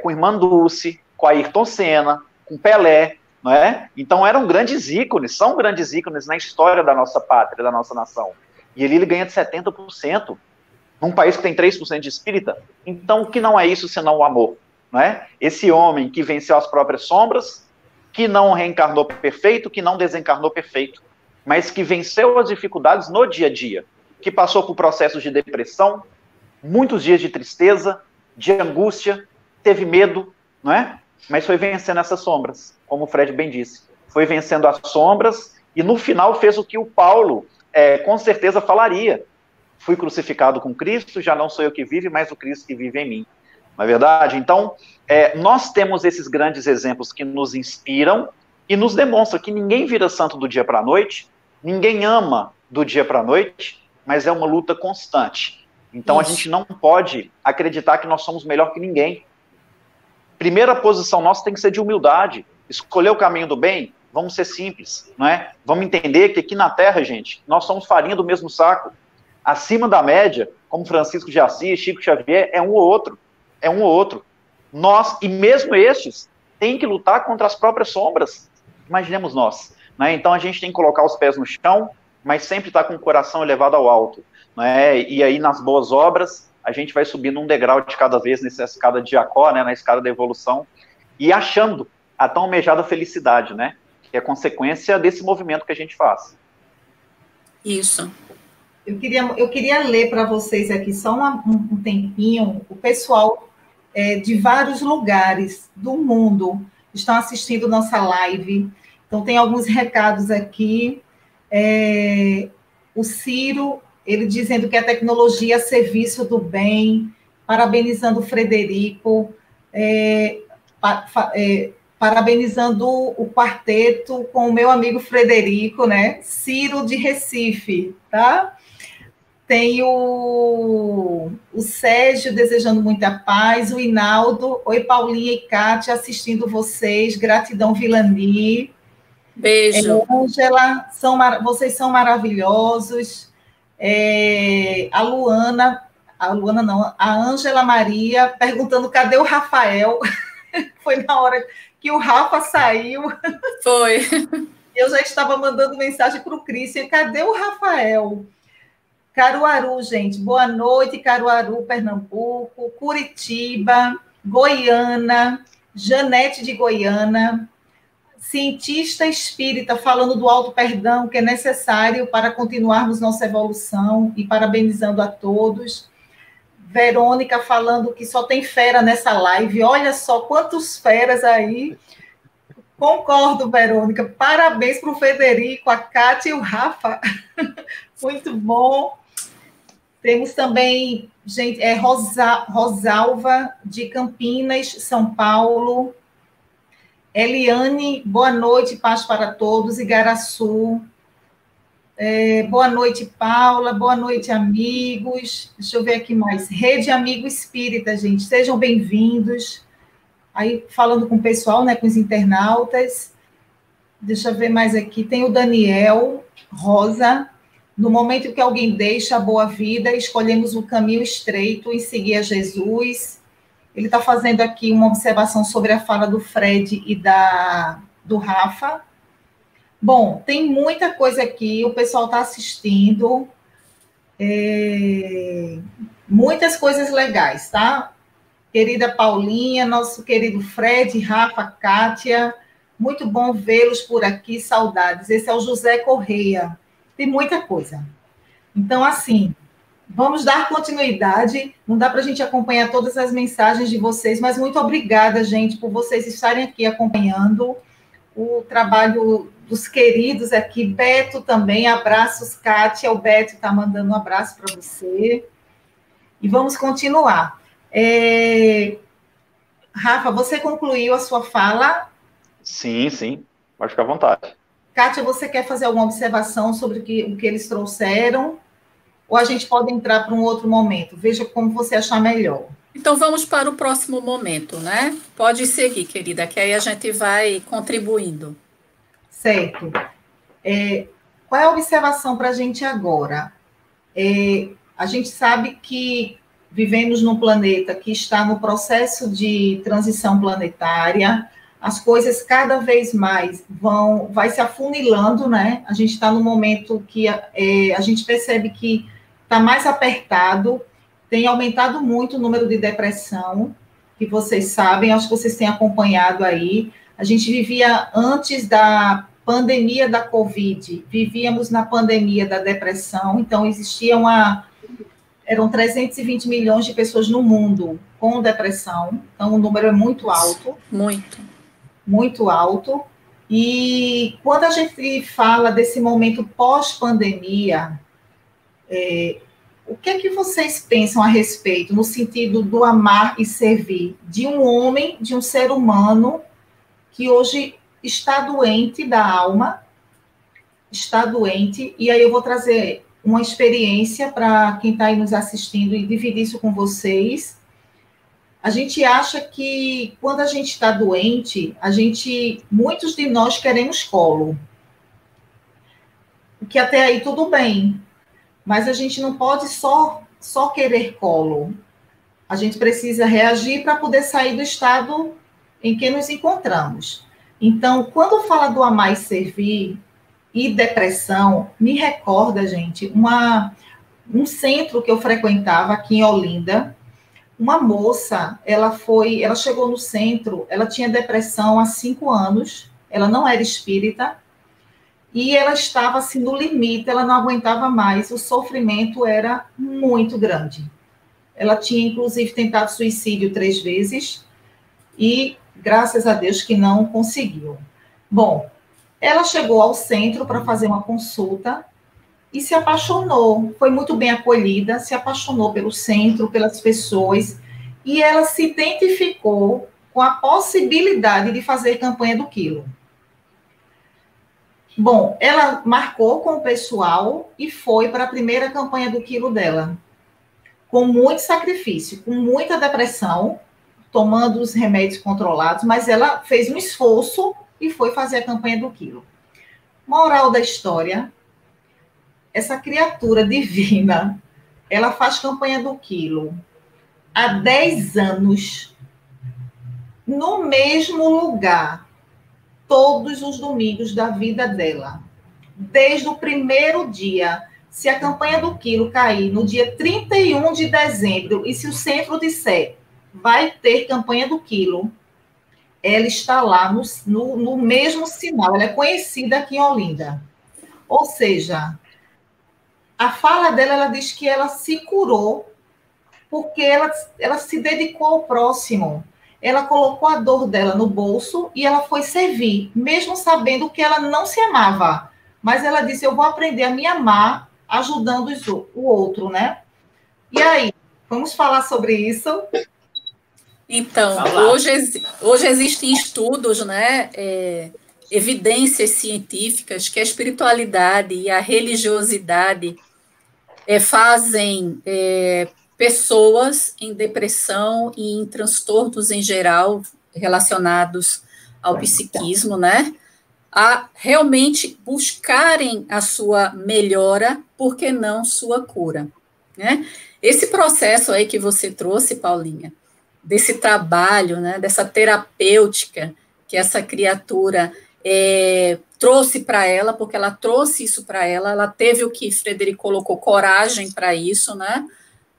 com Irmã Dulce, com Ayrton Senna, com Pelé, não é? Então eram grandes ícones, são grandes ícones na história da nossa pátria, da nossa nação. E ele ganha de 70%, num país que tem 3% de espírita. Então, o que não é isso senão o amor? Não é? Esse homem que venceu as próprias sombras, que não reencarnou perfeito, que não desencarnou perfeito, mas que venceu as dificuldades no dia a dia, que passou por processos de depressão, muitos dias de tristeza, de angústia, teve medo, não é? Mas foi vencendo essas sombras, como o Fred bem disse. Foi vencendo as sombras e no final fez o que o Paulo com certeza falaria. Fui crucificado com Cristo, já não sou eu que vive, mas o Cristo que vive em mim. Não é verdade? Então, nós temos esses grandes exemplos que nos inspiram e nos demonstram que ninguém vira santo do dia para a noite, ninguém ama do dia para a noite, mas é uma luta constante. Então, Isso. a gente não pode acreditar que nós somos melhor que ninguém. Primeira posição nossa tem que ser de humildade. Escolher o caminho do bem, vamos ser simples, não é? Vamos entender que aqui na Terra, gente, nós somos farinha do mesmo saco. Acima da média, como Francisco de Assis, Chico Xavier, é um ou outro. É um ou outro. Nós, e mesmo estes, têm que lutar contra as próprias sombras. Imaginemos nós. Né? Então, a gente tem que colocar os pés no chão, mas sempre estar com o coração elevado ao alto. Né? E aí, nas boas obras, a gente vai subindo um degrau de cada vez nessa escada de Jacó, né? Na escada da evolução, e achando a tão almejada felicidade, né? Que é consequência desse movimento que a gente faz. Isso. Eu queria ler para vocês aqui só um tempinho, o pessoal de vários lugares do mundo estão assistindo nossa live. Então, tem alguns recados aqui. O Ciro, ele dizendo que a tecnologia é serviço do bem, parabenizando o Frederico, parabenizando o quarteto com o meu amigo Frederico, né? Ciro de Recife, tá? Tem o Sérgio desejando muita paz, o Hinaldo, oi Paulinha e Kátia, assistindo vocês, gratidão Vilani. Beijo. Ângela, vocês são maravilhosos. A Luana não, a Ângela Maria perguntando cadê o Rafael? Foi na hora que o Rafa saiu. Foi. Eu já estava mandando mensagem para o Cristian, cadê o Rafael? Caruaru, gente, boa noite, Caruaru, Pernambuco, Curitiba, Goiânia, Janete de Goiânia, cientista espírita falando do auto-perdão que é necessário para continuarmos nossa evolução e parabenizando a todos. Verônica falando que só tem fera nessa live, olha só quantos feras aí. Concordo, Verônica, parabéns para o Federico, a Cátia e o Rafa, muito bom. Temos também, gente, Rosalva, de Campinas, São Paulo. Eliane, boa noite, paz para todos, Igaraçu. Boa noite, Paula, boa noite, amigos. Deixa eu ver aqui mais. Rede Amigo Espírita, gente, sejam bem-vindos. Aí, falando com o pessoal, né, com os internautas. Deixa eu ver mais aqui. Tem o Daniel Rosa. No momento que alguém deixa a boa vida, escolhemos o caminho estreito em seguir a Jesus. Ele está fazendo aqui uma observação sobre a fala do Fred e do Rafa. Bom, tem muita coisa aqui, o pessoal está assistindo. Muitas coisas legais, tá? Querida Paulinha, nosso querido Fred, Rafa, Kátia, muito bom vê-los por aqui, saudades. Esse é o José Correia. Tem muita coisa. Então, assim, vamos dar continuidade. Não dá para a gente acompanhar todas as mensagens de vocês, mas muito obrigada, gente, por vocês estarem aqui acompanhando o trabalho dos queridos aqui. Beto também, abraços, Kátia. O Beto está mandando um abraço para você. E vamos continuar. Rafa, você concluiu a sua fala? Sim, sim. Pode ficar à vontade. Kátia, você quer fazer alguma observação sobre o que eles trouxeram? Ou a gente pode entrar para um outro momento? Veja como você achar melhor. Então, vamos para o próximo momento, né? Pode seguir, querida, que aí a gente vai contribuindo. Certo. Qual é a observação para a gente agora? A gente sabe que vivemos num planeta que está no processo de transição planetária, as coisas cada vez mais vai se afunilando, né? A gente está no momento que a gente percebe que está mais apertado, tem aumentado muito o número de depressão, que vocês sabem, acho que vocês têm acompanhado aí. A gente vivia antes da pandemia da Covid, vivíamos na pandemia da depressão, então existia eram 320 milhões de pessoas no mundo com depressão, então o número é muito alto. Muito alto. E quando a gente fala desse momento pós-pandemia, o que é que vocês pensam a respeito, no sentido do amar e servir, de um homem, de um ser humano, que hoje está doente da alma, está doente, e aí eu vou trazer uma experiência para quem está aí nos assistindo e dividir isso com vocês. A gente acha que quando a gente está doente, muitos de nós queremos colo. Que até aí tudo bem, mas a gente não pode só querer colo. A gente precisa reagir para poder sair do estado em que nos encontramos. Então, quando fala do amar e servir e depressão, me recorda, gente, um centro que eu frequentava aqui em Olinda. Uma moça, ela chegou no centro, ela tinha depressão há 5 anos, ela não era espírita, e ela estava assim no limite, ela não aguentava mais, o sofrimento era muito grande. Ela tinha, inclusive, tentado suicídio 3 vezes, e graças a Deus que não conseguiu. Bom, ela chegou ao centro para fazer uma consulta, e se apaixonou, foi muito bem acolhida, se apaixonou pelo centro, pelas pessoas, e ela se identificou com a possibilidade de fazer campanha do quilo. Bom, ela marcou com o pessoal e foi para a primeira campanha do quilo dela, com muito sacrifício, com muita depressão, tomando os remédios controlados, mas ela fez um esforço e foi fazer a campanha do quilo. Moral da história: essa criatura divina, ela faz campanha do quilo há 10 anos, no mesmo lugar, todos os domingos da vida dela. Desde o primeiro dia, se a campanha do quilo cair no dia 31 de dezembro, e se o centro disser, vai ter campanha do quilo, ela está lá no mesmo sinal, ela é conhecida aqui em Olinda. Ou seja, a fala dela, ela diz que ela se curou porque ela se dedicou ao próximo. Ela colocou a dor dela no bolso e ela foi servir, mesmo sabendo que ela não se amava. Mas ela disse, eu vou aprender a me amar ajudando o outro, né? E aí, vamos falar sobre isso? Então, hoje existem estudos, né, evidências científicas que a espiritualidade e a religiosidade fazem pessoas em depressão e em transtornos em geral relacionados ao psiquismo, né, a realmente buscarem a sua melhora, por que não sua cura, né? Esse processo aí que você trouxe, Paulinha, desse trabalho, né, dessa terapêutica que essa criatura trouxe para ela, porque ela trouxe isso para ela teve o que Frederico colocou, coragem para isso, né?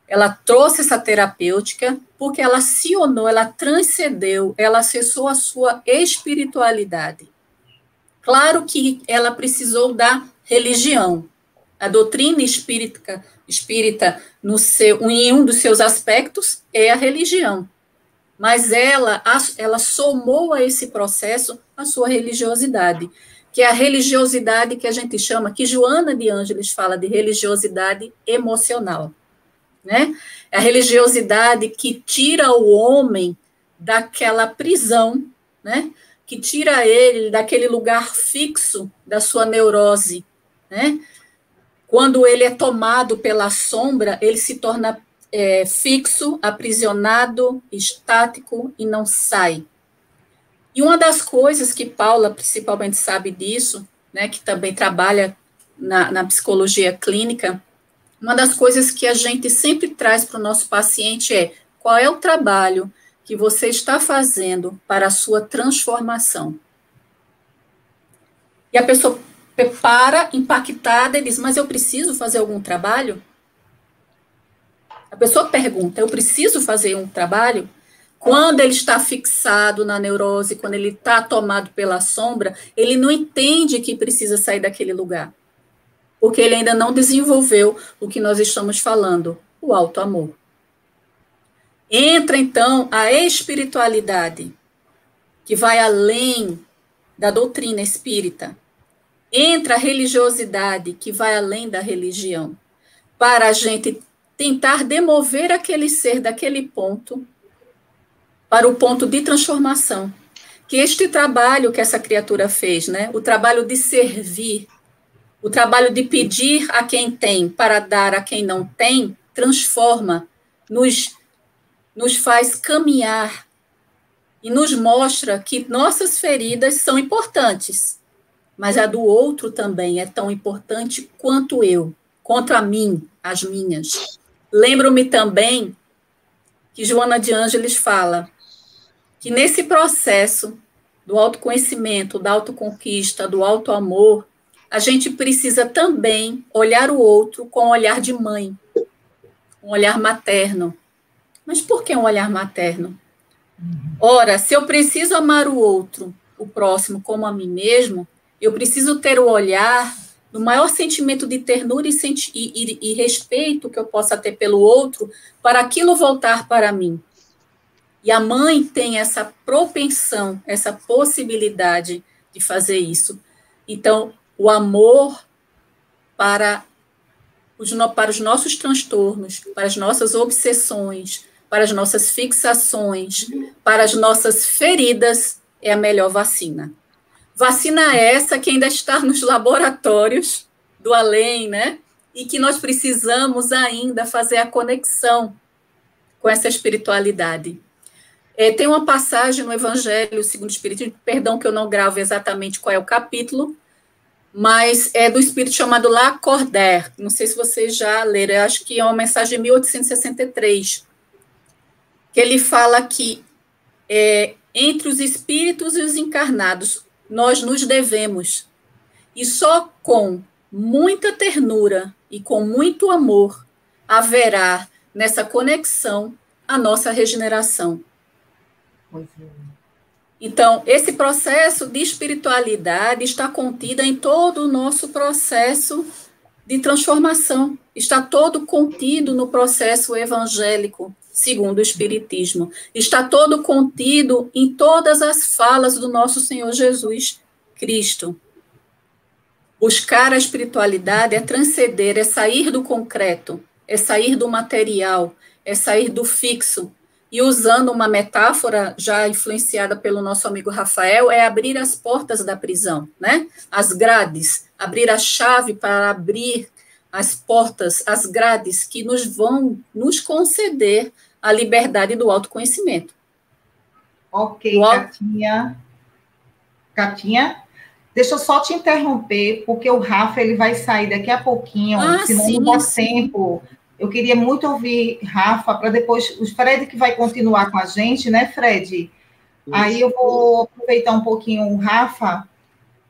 Ela trouxe essa terapêutica porque ela acionou, ela transcendeu, ela acessou a sua espiritualidade. Claro que ela precisou da religião. A doutrina espírita em um dos seus aspectos é a religião. Mas ela somou a esse processo a sua religiosidade, que é a religiosidade que a gente chama, que Joana de Ângeles fala de religiosidade emocional, né? É a religiosidade que tira o homem daquela prisão, né? Que tira ele daquele lugar fixo da sua neurose, né? Quando ele é tomado pela sombra, ele se torna fixo, aprisionado, estático e não sai. E uma das coisas que Paula principalmente sabe disso, né, que também trabalha na psicologia clínica, uma das coisas que a gente sempre traz para o nosso paciente é qual é o trabalho que você está fazendo para a sua transformação. E a pessoa para, impactada, e diz, mas eu preciso fazer algum trabalho? A pessoa pergunta, eu preciso fazer um trabalho? Quando ele está fixado na neurose, quando ele está tomado pela sombra, ele não entende que precisa sair daquele lugar. Porque ele ainda não desenvolveu o que nós estamos falando, o auto-amor. Entra, então, a espiritualidade, que vai além da doutrina espírita. Entra a religiosidade, que vai além da religião, para a gente tentar demover aquele ser daquele ponto para o ponto de transformação. Que este trabalho que essa criatura fez, né, o trabalho de servir, O trabalho de pedir a quem tem para dar a quem não tem transforma, nos faz caminhar e nos mostra que nossas feridas são importantes, mas a do outro também é tão importante quanto eu, contra mim, as minhas. Lembro-me também que Joana de Ângeles fala que nesse processo do autoconhecimento, da autoconquista, do autoamor, a gente precisa também olhar o outro com um olhar de mãe, um olhar materno. Mas por que um olhar materno? Ora, se eu preciso amar o outro, o próximo, como a mim mesmo, eu preciso ter o olhar do maior sentimento de ternura e respeito que eu possa ter pelo outro, para aquilo voltar para mim. E a mãe tem essa propensão, essa possibilidade de fazer isso. Então, o amor para os nossos transtornos, para as nossas obsessões, para as nossas fixações, para as nossas feridas, é a melhor vacina. Vacina essa que ainda está nos laboratórios do além, né? E que nós precisamos ainda fazer a conexão com essa espiritualidade. Tem uma passagem no Evangelho segundo o Espiritismo, perdão que eu não gravo exatamente qual é o capítulo, mas é do espírito chamado Lacordaire. Não sei se vocês já leram, eu acho que é uma mensagem de 1863, que ele fala que entre os espíritos e os encarnados, nós nos devemos, e só com muita ternura e com muito amor haverá nessa conexão a nossa regeneração. Então, esse processo de espiritualidade está contido em todo o nosso processo de transformação, está todo contido no processo evangélico, segundo o Espiritismo, está todo contido em todas as falas do nosso Senhor Jesus Cristo. Buscar a espiritualidade é transcender, é sair do concreto, é sair do material, é sair do fixo. E usando uma metáfora já influenciada pelo nosso amigo Rafael, é abrir as portas da prisão, né? As grades, abrir a chave para abrir as portas, as grades que vão nos conceder a liberdade do autoconhecimento. Ok, Catinha, deixa eu só te interromper, porque o Rafa ele vai sair daqui a pouquinho, senão sim, não dá tempo. Eu queria muito ouvir Rafa, para depois o Fred que vai continuar com a gente, né, Fred? Isso. Aí eu vou aproveitar um pouquinho o Rafa,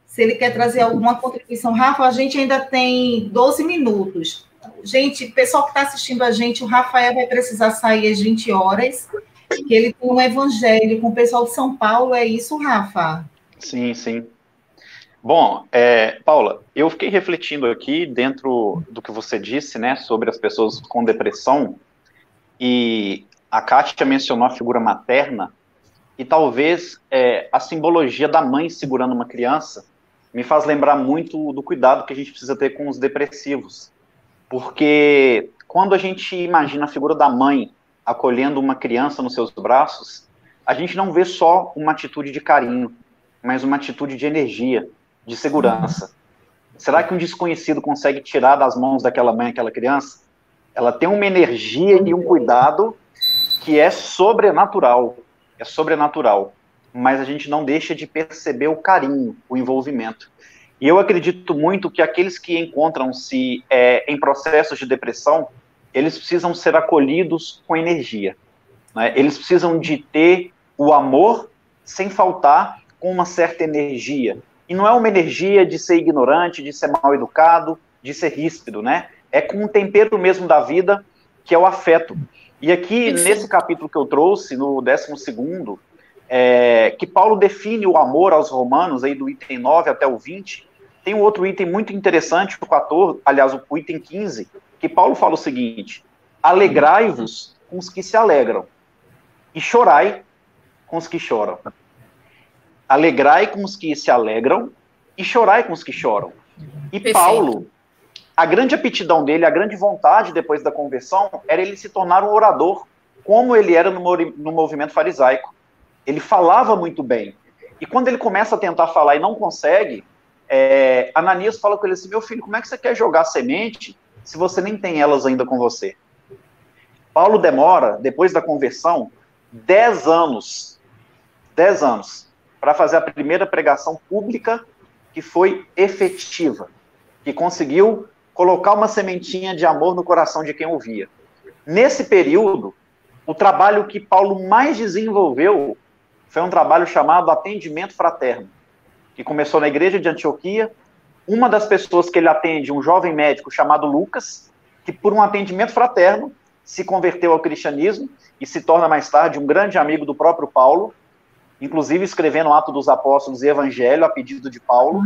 se ele quer trazer alguma contribuição. Rafa, a gente ainda tem 12 minutos. Gente, pessoal que está assistindo a gente, o Rafael vai precisar sair às 20 horas, que ele tem um evangelho com o pessoal de São Paulo, é isso, Rafa? Sim, sim. Bom, Paula, eu fiquei refletindo aqui dentro do que você disse, né, sobre as pessoas com depressão, e a Kátia mencionou a figura materna, e talvez a simbologia da mãe segurando uma criança me faz lembrar muito do cuidado que a gente precisa ter com os depressivos, porque quando a gente imagina a figura da mãe acolhendo uma criança nos seus braços, a gente não vê só uma atitude de carinho, mas uma atitude de energia, de segurança. Será que um desconhecido consegue tirar das mãos daquela mãe aquela criança? Ela tem uma energia e um cuidado que é sobrenatural, mas a gente não deixa de perceber o carinho, o envolvimento. E eu acredito muito que aqueles que encontram-se em processos de depressão, eles precisam ser acolhidos com energia, né? Eles precisam de ter o amor sem faltar, com uma certa energia. E não é uma energia de ser ignorante, de ser mal educado, de ser ríspido, né? É com um tempero mesmo da vida, que é o afeto. E aqui, nesse capítulo que eu trouxe, no 12º, que Paulo define o amor aos romanos, aí do item 9 até o 20, tem um outro item muito interessante, o 14, aliás, o item 15, que Paulo fala o seguinte: alegrai-vos com os que se alegram, e chorai com os que choram. Alegrai com os que se alegram e chorai com os que choram. E perfeito. Paulo, a grande aptidão dele, a grande vontade depois da conversão, era ele se tornar um orador, como ele era no movimento farisaico. Ele falava muito bem. E quando ele começa a tentar falar e não consegue, Ananias fala com ele assim, meu filho, como é que você quer jogar semente se você nem tem elas ainda com você? Paulo demora, depois da conversão, 10 anos para fazer a primeira pregação pública que foi efetiva, que conseguiu colocar uma sementinha de amor no coração de quem ouvia. Nesse período, o trabalho que Paulo mais desenvolveu foi um trabalho chamado atendimento fraterno, que começou na igreja de Antioquia. Uma das pessoas que ele atende, um jovem médico chamado Lucas, que por um atendimento fraterno se converteu ao cristianismo e se torna mais tarde um grande amigo do próprio Paulo, inclusive escrevendo o Atos dos Apóstolos e Evangelho a pedido de Paulo.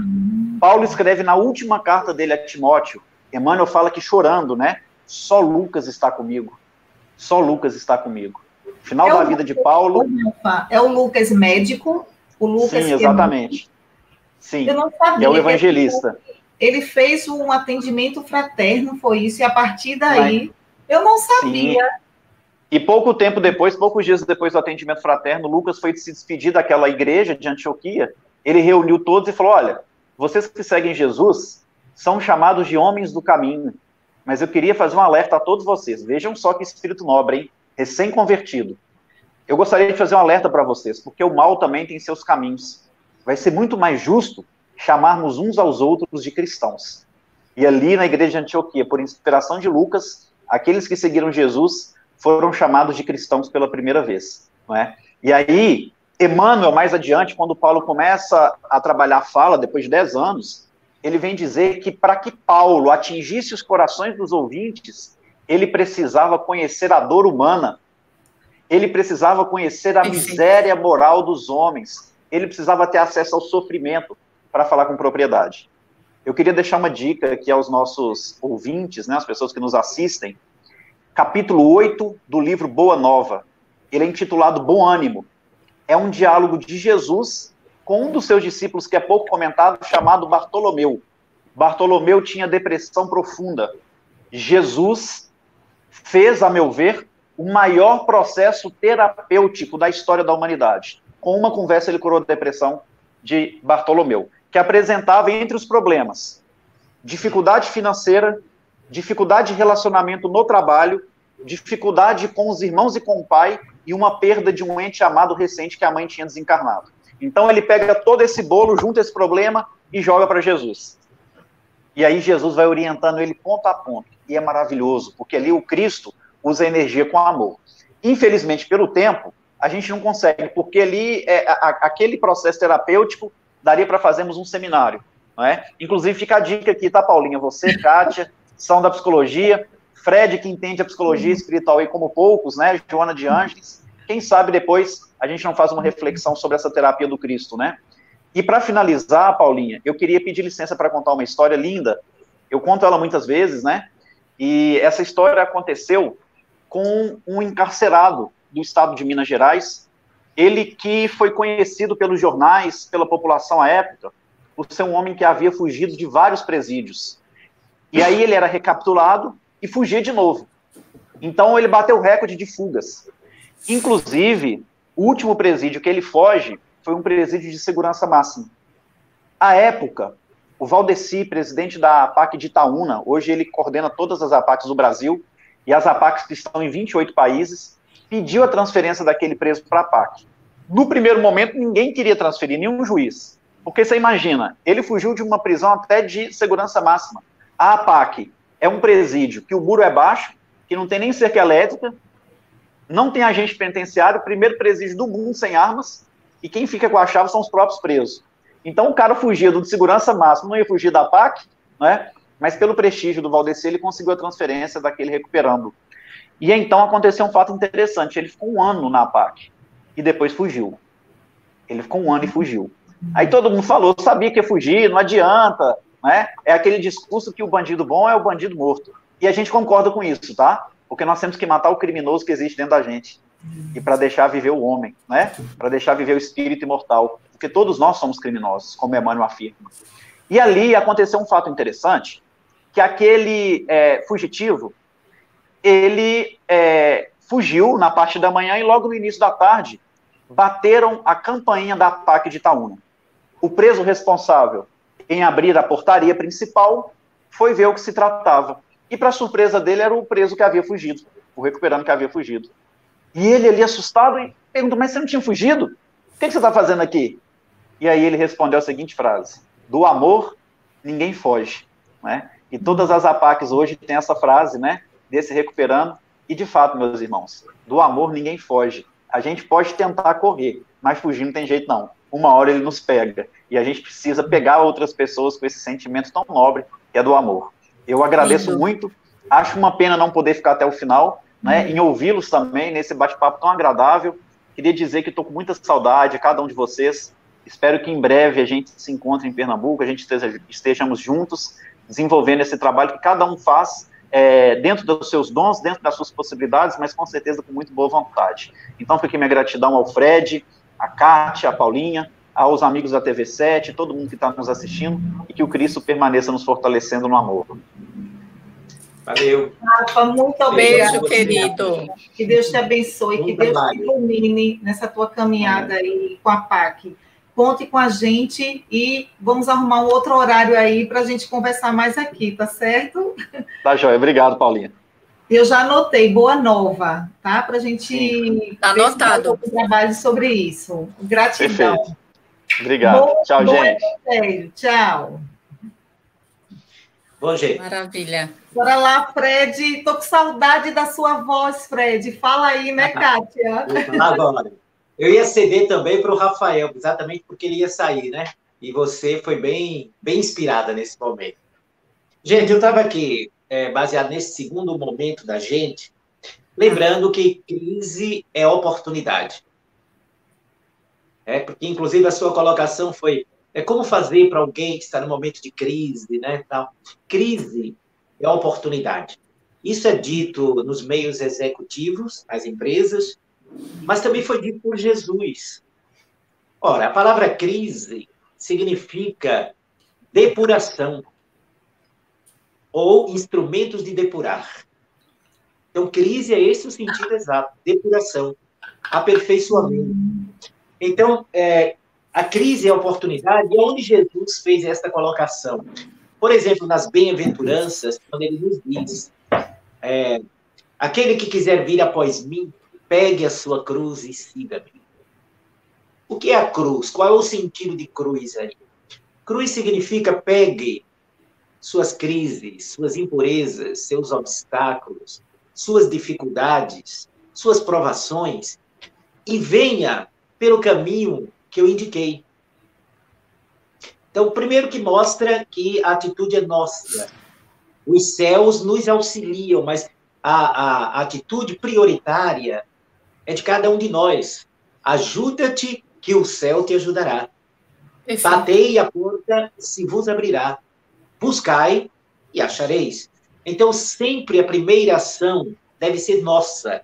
Paulo escreve na última carta dele a Timóteo, Emmanuel fala que chorando, né? Só Lucas está comigo. Só Lucas está comigo. Final da vida de Paulo... É o Lucas médico? O Lucas sim, exatamente. Sim, eu não sabia, é o evangelista. Ele fez um atendimento fraterno, foi isso, e a partir daí, eu não sabia. Sim. E poucos dias depois do atendimento fraterno, Lucas foi se despedir daquela igreja de Antioquia, ele reuniu todos e falou, olha, vocês que seguem Jesus são chamados de homens do caminho, mas eu queria fazer um alerta a todos vocês, vejam só que espírito nobre, hein? Recém-convertido. Eu gostaria de fazer um alerta para vocês, porque o mal também tem seus caminhos. Vai ser muito mais justo chamarmos uns aos outros de cristãos. E ali na igreja de Antioquia, por inspiração de Lucas, aqueles que seguiram Jesus foram chamados de cristãos pela primeira vez. Não é? E aí, Emmanuel, mais adiante, quando Paulo começa a trabalhar a fala, depois de 10 anos, ele vem dizer que para que Paulo atingisse os corações dos ouvintes, ele precisava conhecer a dor humana, ele precisava conhecer a miséria moral dos homens, ele precisava ter acesso ao sofrimento para falar com propriedade. Eu queria deixar uma dica aqui aos nossos ouvintes, né, as pessoas que nos assistem, capítulo 8 do livro Boa Nova, ele é intitulado Bom Ânimo, é um diálogo de Jesus com um dos seus discípulos, que é pouco comentado, chamado Bartolomeu. Bartolomeu tinha depressão profunda. Jesus fez, a meu ver, o maior processo terapêutico da história da humanidade. Com uma conversa, ele curou a depressão de Bartolomeu, que apresentava entre os problemas dificuldade financeira, dificuldade de relacionamento no trabalho, dificuldade com os irmãos e com o pai, e uma perda de um ente amado recente que a mãe tinha desencarnado. Então ele pega todo esse bolo, junta esse problema e joga para Jesus. E aí Jesus vai orientando ele ponto a ponto. E é maravilhoso, porque ali o Cristo usa a energia com amor. Infelizmente, pelo tempo, a gente não consegue, porque ali aquele processo terapêutico daria para fazermos um seminário. Não é? Inclusive, fica a dica aqui, tá, Paulinha? Você, Kátia, são da psicologia, Fred, que entende a psicologia espiritual aí como poucos, né? Joana de Ângeles. Quem sabe depois a gente não faz uma reflexão sobre essa terapia do Cristo, né? E para finalizar, Paulinha, eu queria pedir licença para contar uma história linda. Eu conto ela muitas vezes, né? E essa história aconteceu com um encarcerado do estado de Minas Gerais, ele que foi conhecido pelos jornais, pela população à época, por ser um homem que havia fugido de vários presídios. E aí ele era recapturado e fugia de novo. Então ele bateu o recorde de fugas. Inclusive, o último presídio que ele foge foi um presídio de segurança máxima. À época, o Valdeci, presidente da APAC de Itaúna, hoje ele coordena todas as APACs do Brasil, e as APACs que estão em 28 países, pediu a transferência daquele preso para a APAC. No primeiro momento, ninguém queria transferir, nenhum juiz. Porque você imagina, ele fugiu de uma prisão até de segurança máxima. A APAC é um presídio que o muro é baixo, que não tem nem cerca elétrica, não tem agente penitenciário, primeiro presídio do mundo sem armas, e quem fica com a chave são os próprios presos. Então o cara fugia do de segurança máxima, não ia fugir da APAC, né? Mas pelo prestígio do Valdeci, ele conseguiu a transferência daquele recuperando. E então aconteceu um fato interessante, ele ficou um ano na APAC, e depois fugiu. Ele ficou um ano e fugiu. Aí todo mundo falou, sabia que ia fugir, não adianta, né? É aquele discurso que o bandido bom é o bandido morto. E a gente concorda com isso, tá? Porque nós temos que matar o criminoso que existe dentro da gente. E para deixar viver o homem, né? Para deixar viver o espírito imortal. Porque todos nós somos criminosos, como Emmanuel afirma. E ali aconteceu um fato interessante, que aquele fugitivo, ele fugiu na parte da manhã e logo no início da tarde bateram a campainha da APAC de Itaúna. O preso responsável, Quem abrir a portaria principal foi ver o que se tratava. E, para surpresa dele, era o preso que havia fugido, o recuperando que havia fugido. E ele ali, assustado, perguntou, mas você não tinha fugido? O que você está fazendo aqui? E aí ele respondeu a seguinte frase: do amor, ninguém foge. Né? E todas as APACs hoje têm essa frase, né, desse recuperando. E, de fato, meus irmãos, do amor, ninguém foge. A gente pode tentar correr, mas fugir não tem jeito, não. Uma hora ele nos pega. E a gente precisa pegar outras pessoas com esse sentimento tão nobre, que é do amor. Eu agradeço muito, acho uma pena não poder ficar até o final, né, em ouvi-los também, nesse bate-papo tão agradável. Queria dizer que estou com muita saudade de cada um de vocês. Espero que em breve a gente se encontre em Pernambuco, a gente estejamos juntos, desenvolvendo esse trabalho que cada um faz, dentro dos seus dons, dentro das suas possibilidades, mas com certeza com muito boa vontade. Então, fica aqui minha gratidão ao Fred, a Kátia, a Paulinha, aos amigos da TV7, todo mundo que está nos assistindo, e que o Cristo permaneça nos fortalecendo no amor. Valeu. Rafa, muito obrigado. Beijo, querido. Que Deus te abençoe, que Deus te ilumine nessa tua caminhada aí com a PAC. Conte com a gente e vamos arrumar um outro horário aí para a gente conversar mais aqui, tá certo? Tá joia. Obrigado, Paulinha. Eu já anotei, Boa Nova, tá? Para a gente tá anotado. Trabalho sobre isso. Gratidão. Perfeito. Obrigado. Tchau, gente. Tchau. Bom, gente. Maravilha. Bora lá, Fred. Tô com saudade da sua voz, Fred. Fala aí, né, Kátia? Agora. Eu ia ceder também para o Rafael, exatamente porque ele ia sair, né? E você foi bem inspirada nesse momento. Gente, eu estava aqui, baseado nesse segundo momento da gente, lembrando que crise é oportunidade. Porque, inclusive, a sua colocação foi como fazer para alguém que está no momento de crise, né? Tal. Crise é oportunidade. Isso é dito nos meios executivos, nas empresas, mas também foi dito por Jesus. Ora, a palavra crise significa depuração ou instrumentos de depurar. Então, crise é esse o sentido exato, depuração, aperfeiçoamento. Então, a crise é a oportunidade, e onde Jesus fez esta colocação? Por exemplo, nas bem-aventuranças, quando ele nos diz, aquele que quiser vir após mim, pegue a sua cruz e siga-me. O que é a cruz? Qual é o sentido de cruz aí? Cruz significa pegue suas crises, suas impurezas, seus obstáculos, suas dificuldades, suas provações, e venha pelo caminho que eu indiquei. Então, primeiro que mostra que a atitude é nossa. Os céus nos auxiliam, mas a atitude prioritária é de cada um de nós. Ajuda-te que o céu te ajudará. Batei e a porta se vos abrirá. Buscai e achareis. Então, sempre a primeira ação deve ser nossa.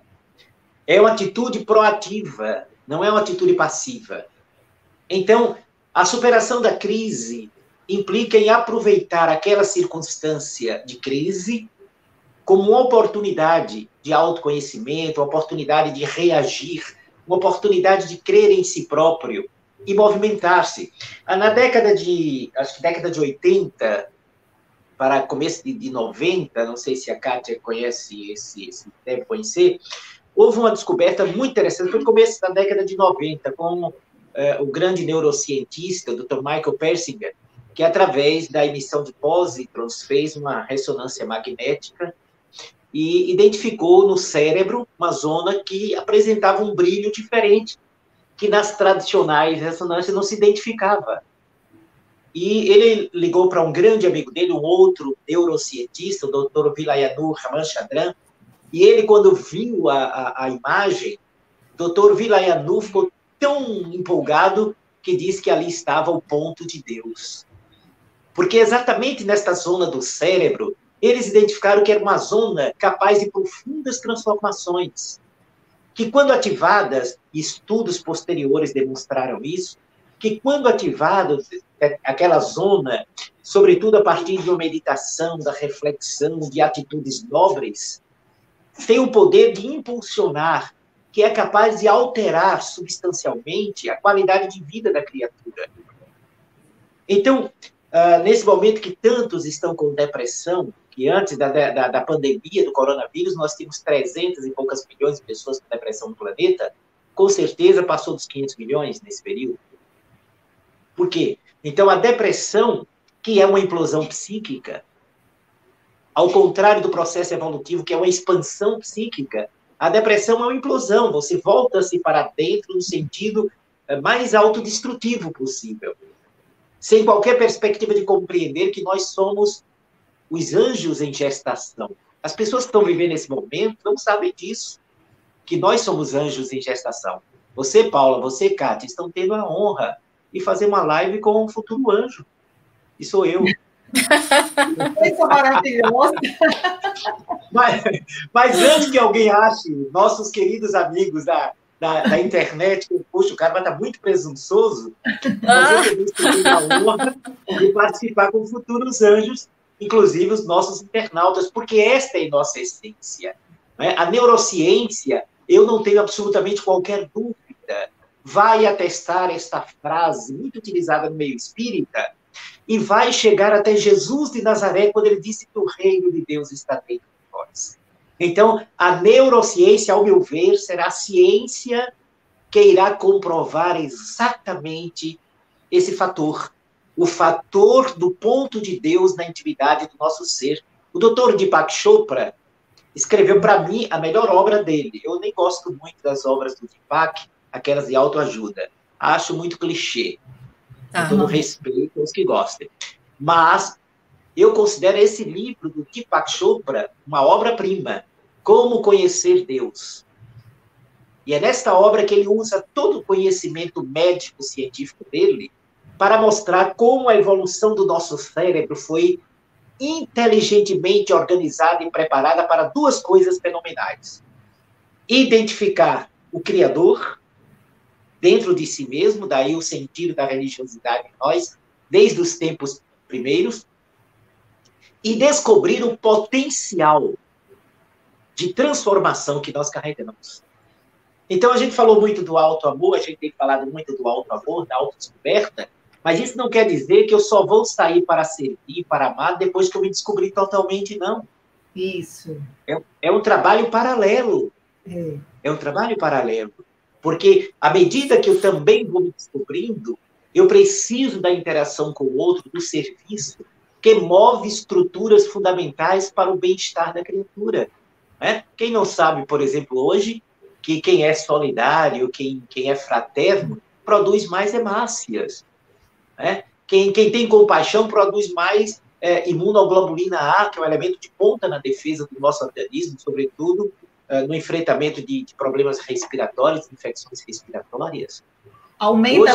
É uma atitude proativa, não é uma atitude passiva. Então, a superação da crise implica em aproveitar aquela circunstância de crise como uma oportunidade de autoconhecimento, uma oportunidade de reagir, uma oportunidade de crer em si próprio e movimentar-se. Na década de 80, para começo de 90, não sei se a Kátia conhece deve conhecer, houve uma descoberta muito interessante, foi no começo da década de 90, com o grande neurocientista, o Dr. Michael Persinger, que através da emissão de pósitrons fez uma ressonância magnética e identificou no cérebro uma zona que apresentava um brilho diferente, que nas tradicionais ressonâncias não se identificava. E ele ligou para um grande amigo dele, um outro neurocientista, o Dr. Vilayanur Ramachandran, e ele, quando viu a imagem, o Dr. Vilayanur ficou tão empolgado que disse que ali estava o ponto de Deus. Porque exatamente nesta zona do cérebro, eles identificaram que era uma zona capaz de profundas transformações, que quando ativadas, estudos posteriores demonstraram isso, que quando ativadas, aquela zona, sobretudo a partir de uma meditação, da reflexão, de atitudes nobres, tem o poder de impulsionar, que é capaz de alterar substancialmente a qualidade de vida da criatura. Então, nesse momento que tantos estão com depressão, que antes da pandemia do coronavírus, nós tínhamos 300 e poucas milhões de pessoas com depressão no planeta, com certeza passou dos 500 milhões nesse período. Por quê? Então, a depressão, que é uma implosão psíquica, ao contrário do processo evolutivo, que é uma expansão psíquica, a depressão é uma implosão, você volta-se para dentro no sentido mais autodestrutivo possível, sem qualquer perspectiva de compreender que nós somos os anjos em gestação. As pessoas que estão vivendo esse momento não sabem disso, que nós somos anjos em gestação. Você, Paula, você, Kátia, estão tendo a honra de fazer uma live com um futuro anjo. E sou eu. Isso é maravilhoso. Mas antes que alguém ache, nossos queridos amigos da internet, puxa, o cara vai estar muito presunçoso, mas eu tenho a honra de participar com futuros anjos, inclusive os nossos internautas, porque esta é a nossa essência. Né? A neurociência, eu não tenho absolutamente qualquer dúvida, vai atestar esta frase muito utilizada no meio espírita, e vai chegar até Jesus de Nazaré, quando ele disse que o reino de Deus está dentro de nós. Então, a neurociência, ao meu ver, será a ciência que irá comprovar exatamente esse fator, o fator do ponto de Deus na intimidade do nosso ser. O Dr. Deepak Chopra escreveu para mim a melhor obra dele. Eu nem gosto muito das obras do Deepak, aquelas de autoajuda. Acho muito clichê. Com todo respeito aos que gostem. Mas eu considero esse livro do Deepak Chopra uma obra-prima. Como Conhecer Deus. E é nesta obra que ele usa todo o conhecimento médico-científico dele para mostrar como a evolução do nosso cérebro foi inteligentemente organizada e preparada para duas coisas fenomenais. Identificar o Criador dentro de si mesmo, daí o sentido da religiosidade em nós, desde os tempos primeiros, e descobrir o potencial de transformação que nós carregamos. Então, a gente falou muito do auto-amor, a gente tem falado muito do auto-amor, da autodescoberta, mas isso não quer dizer que eu só vou sair para servir, para amar, depois que eu me descobrir totalmente, não. Isso. É um trabalho paralelo. É um trabalho paralelo. Porque, à medida que eu também vou me descobrindo, eu preciso da interação com o outro, do serviço, que move estruturas fundamentais para o bem-estar da criatura. Né? Quem não sabe, por exemplo, hoje, que quem é solidário, quem é fraterno, produz mais hemácias. Né? Quem tem compaixão produz mais imunoglobulina A, que é um elemento de ponta na defesa do nosso organismo, sobretudo no enfrentamento de problemas respiratórios, infecções respiratórias. Aumenta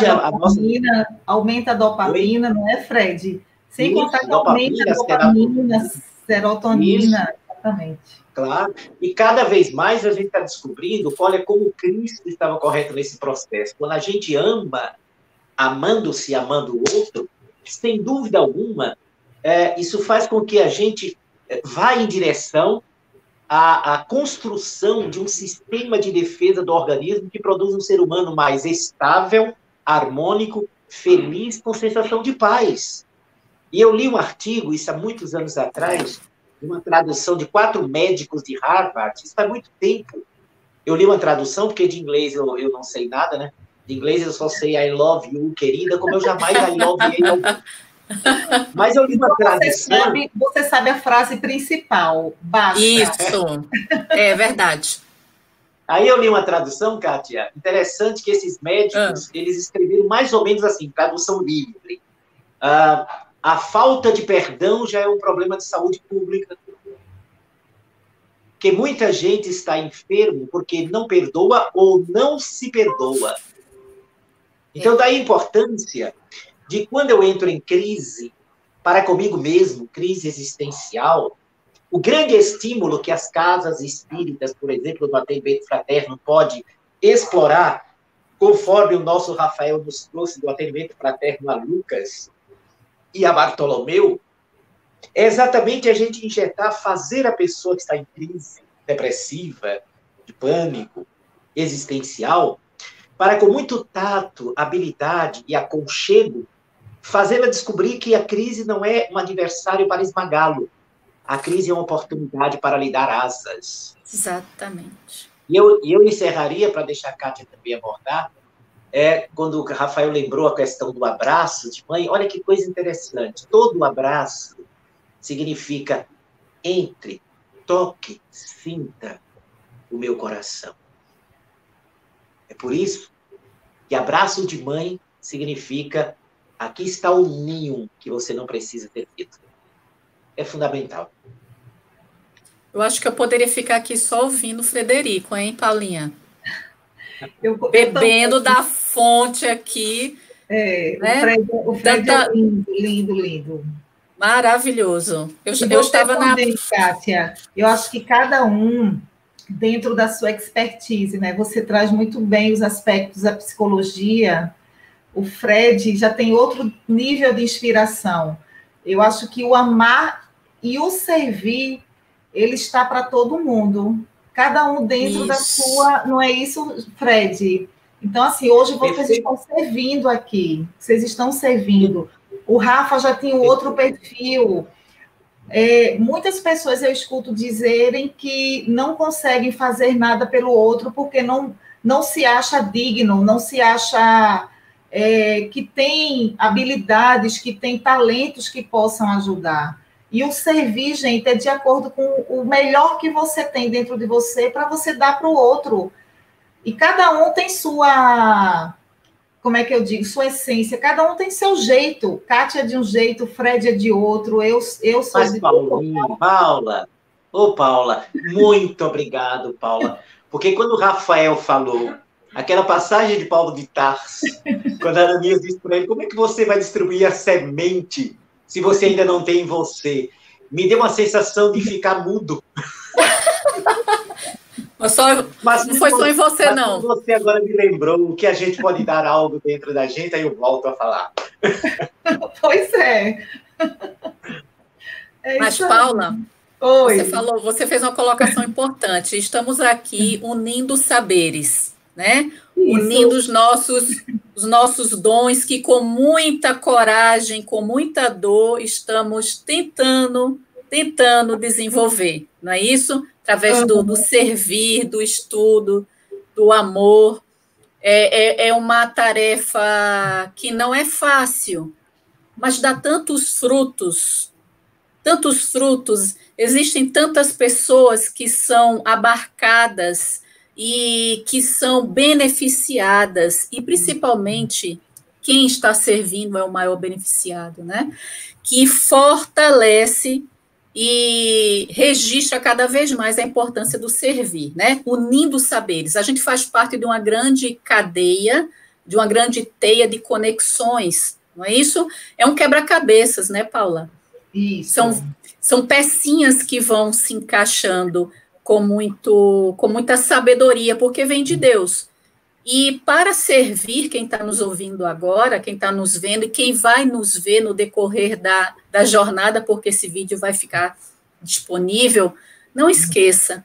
a dopamina, não é, Fred? Sem contar que aumenta a dopamina, serotonina, exatamente. Claro, e cada vez mais a gente está descobrindo, olha, como Cristo estava correto nesse processo. Quando a gente ama, amando-se, amando o outro, sem dúvida alguma, isso faz com que a gente vá em direção à construção de um sistema de defesa do organismo que produz um ser humano mais estável, harmônico, feliz, com sensação de paz. E eu li um artigo, isso há muitos anos atrás, uma tradução de 4 médicos de Harvard, isso faz muito tempo. Eu li uma tradução, porque de inglês eu não sei nada, né? De inglês eu só sei I love you, querida, como eu jamais I love you. Mas eu li uma tradução... Você sabe a frase principal, basta. Isso, é verdade. Aí eu li uma tradução, Kátia, interessante que esses médicos, eles escreveram mais ou menos assim, tradução livre. A falta de perdão já é um problema de saúde pública. Porque muita gente está enfermo porque não perdoa ou não se perdoa. Então, daí a importância de quando eu entro em crise, para comigo mesmo, crise existencial, o grande estímulo que as casas espíritas, por exemplo, do atendimento fraterno, pode explorar, conforme o nosso Rafael nos trouxe do atendimento fraterno a Lucas e a Bartolomeu, é exatamente a gente injetar, fazer a pessoa que está em crise depressiva, de pânico, existencial, para com muito tato, habilidade e aconchego, fazê-la descobrir que a crise não é um adversário para esmagá-lo. A crise é uma oportunidade para lhe dar asas. Exatamente. E eu encerraria, para deixar a Kátia também abordar, quando o Rafael lembrou a questão do abraço de mãe, olha que coisa interessante. Todo abraço significa entre, toque, sinta o meu coração. É por isso que abraço de mãe significa aqui está o ninho que você não precisa ter feito. É fundamental. Eu acho que eu poderia ficar aqui só ouvindo o Frederico, hein, Paulinha? Bebendo da fonte aqui. Né? O Fred é lindo, lindo, lindo. Maravilhoso. Eu estava também, Kátia, eu acho que cada um, dentro da sua expertise, né? Você traz muito bem os aspectos da psicologia. O Fred já tem outro nível de inspiração. Eu acho que o amar e o servir, ele está para todo mundo. Cada um dentro da sua... Não é isso, Fred? Então, assim, hoje vocês estão servindo aqui. Vocês estão servindo. O Rafa já tem outro perfil. Muitas pessoas eu escuto dizerem que não conseguem fazer nada pelo outro porque não se acha digno, não se acha que tem habilidades, que tem talentos que possam ajudar. E o servir, gente, é de acordo com o melhor que você tem dentro de você para você dar para o outro. E cada um tem sua... Como é que eu digo? Sua essência. Cada um tem seu jeito. Kátia é de um jeito, Fred é de outro, eu sou Mas, de outro. Paula, muito obrigado, Paula. Porque quando o Rafael falou aquela passagem de Paulo de Tarso, quando a Ananias disse para ele, como é que você vai distribuir a semente se você ainda não tem em você? Me deu uma sensação de ficar mudo. Mas não foi só em você, não. Você agora me lembrou que a gente pode dar algo dentro da gente, aí eu volto a falar. Pois é. Mas, Paula, você fez uma colocação importante. Estamos aqui unindo saberes, né? Isso. Unindo os nossos dons que com muita coragem, com muita dor, estamos tentando desenvolver, não é isso? Através do servir, do estudo, do amor. É uma tarefa que não é fácil, mas dá tantos frutos. Existem tantas pessoas que são abarcadas e que são beneficiadas, e principalmente quem está servindo é o maior beneficiado, né? Que fortalece e registra cada vez mais a importância do servir, né? Unindo saberes. A gente faz parte de uma grande cadeia, de uma grande teia de conexões, não é isso? É um quebra-cabeças, né, Paula? Isso. São pecinhas que vão se encaixando com muita sabedoria, porque vem de Deus. E para servir quem está nos ouvindo agora, quem está nos vendo e quem vai nos ver no decorrer da jornada, porque esse vídeo vai ficar disponível, não esqueça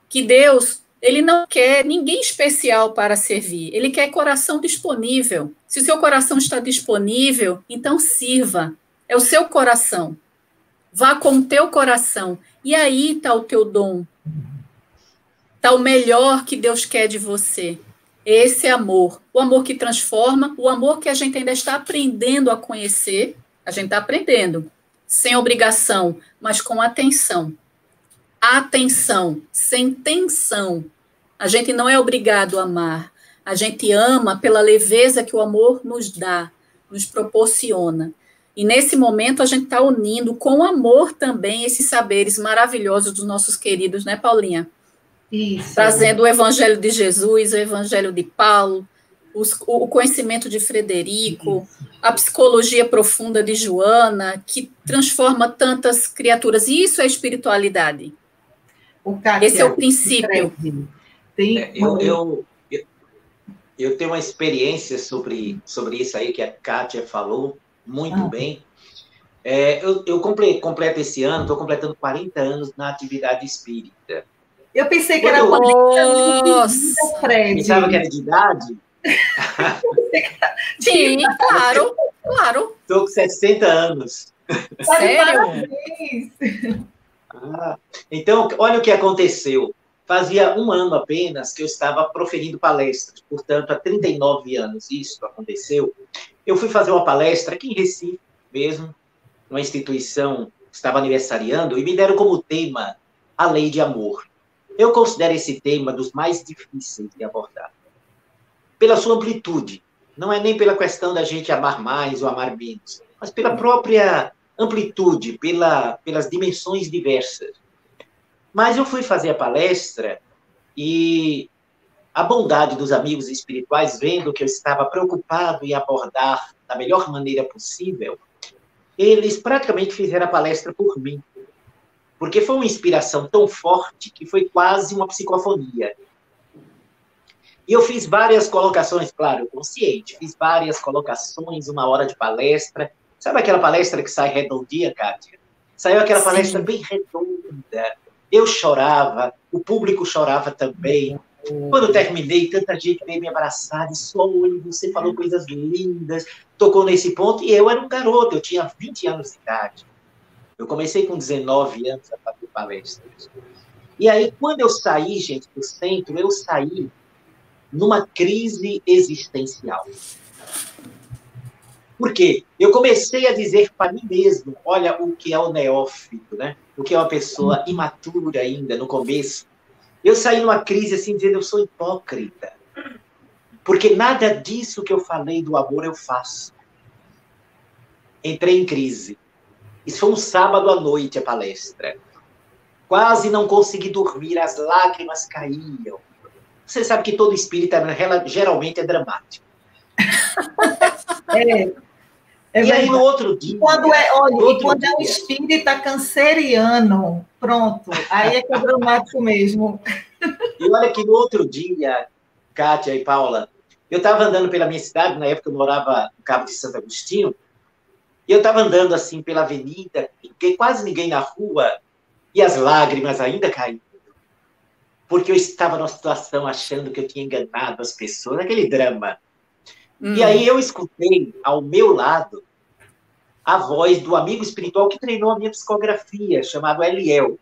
que Deus, ele não quer ninguém especial para servir, ele quer coração disponível. Se o seu coração está disponível, então sirva, é o seu coração. Vá com o teu coração, e aí está o teu dom, está o melhor que Deus quer de você. Esse amor, o amor que transforma, o amor que a gente ainda está aprendendo a conhecer, a gente está aprendendo, sem obrigação, mas com atenção. Atenção, sem tensão. A gente não é obrigado a amar, a gente ama pela leveza que o amor nos dá, nos proporciona. E nesse momento a gente está unindo com amor também esses saberes maravilhosos dos nossos queridos, né, Paulinha? Isso. Trazendo o Evangelho de Jesus, o Evangelho de Paulo, o conhecimento de Frederico, a psicologia profunda de Joana, que transforma tantas criaturas. E isso é espiritualidade. Esse é o princípio. Eu tenho uma experiência sobre isso aí que a Kátia falou muito bem. Eu completo esse ano, estou completando 40 anos na atividade espírita. Eu pensei que era 40 anos, Fred. Pensava que era de idade? Sim, claro, claro. Estou com 60 anos. Sério? Então, olha o que aconteceu. Fazia um ano apenas que eu estava proferindo palestras, portanto, há 39 anos isso aconteceu. Eu fui fazer uma palestra aqui em Recife mesmo, numa instituição que estava aniversariando, e me deram como tema a lei de amor. Eu considero esse tema dos mais difíceis de abordar, pela sua amplitude. Não é nem pela questão da gente amar mais ou amar menos, mas pela própria amplitude, pelas dimensões diversas. Mas eu fui fazer a palestra e a bondade dos amigos espirituais, vendo que eu estava preocupado em abordar da melhor maneira possível, eles praticamente fizeram a palestra por mim, porque foi uma inspiração tão forte que foi quase uma psicofonia. E eu fiz várias colocações, claro, consciente, fiz várias colocações, 1 hora de palestra. Sabe aquela palestra que sai redondinha, Kátia? Saiu aquela palestra bem redonda. Eu chorava, o público chorava também. Quando terminei, tanta gente veio me abraçar, disse, oi, você falou coisas lindas, tocou nesse ponto, e eu era um garoto, eu tinha 20 anos de idade. Eu comecei com 19 anos a fazer palestras. E aí, quando eu saí, gente, do centro, eu saí numa crise existencial. Por quê? Eu comecei a dizer para mim mesmo, olha o que é o neófito, né? O que é uma pessoa imatura ainda, no começo. Eu saí numa crise assim, dizendo, eu sou hipócrita. Porque nada disso que eu falei do amor eu faço. Entrei em crise. Isso foi um sábado à noite, a palestra. Quase não consegui dormir, as lágrimas caíam. Você sabe que todo espírita geralmente é dramático. E aí, no outro dia... Quando é um espírita canceriano, pronto, aí é que é dramático mesmo. E olha que no outro dia, Kátia e Paula, eu estava andando pela minha cidade, na época eu morava no Cabo de Santo Agostinho, e eu estava andando assim pela avenida, quase ninguém na rua, e as lágrimas ainda caíam. Porque eu estava numa situação achando que eu tinha enganado as pessoas, naquele drama. E aí eu escutei, ao meu lado, a voz do amigo espiritual que treinou a minha psicografia, chamado Eliel.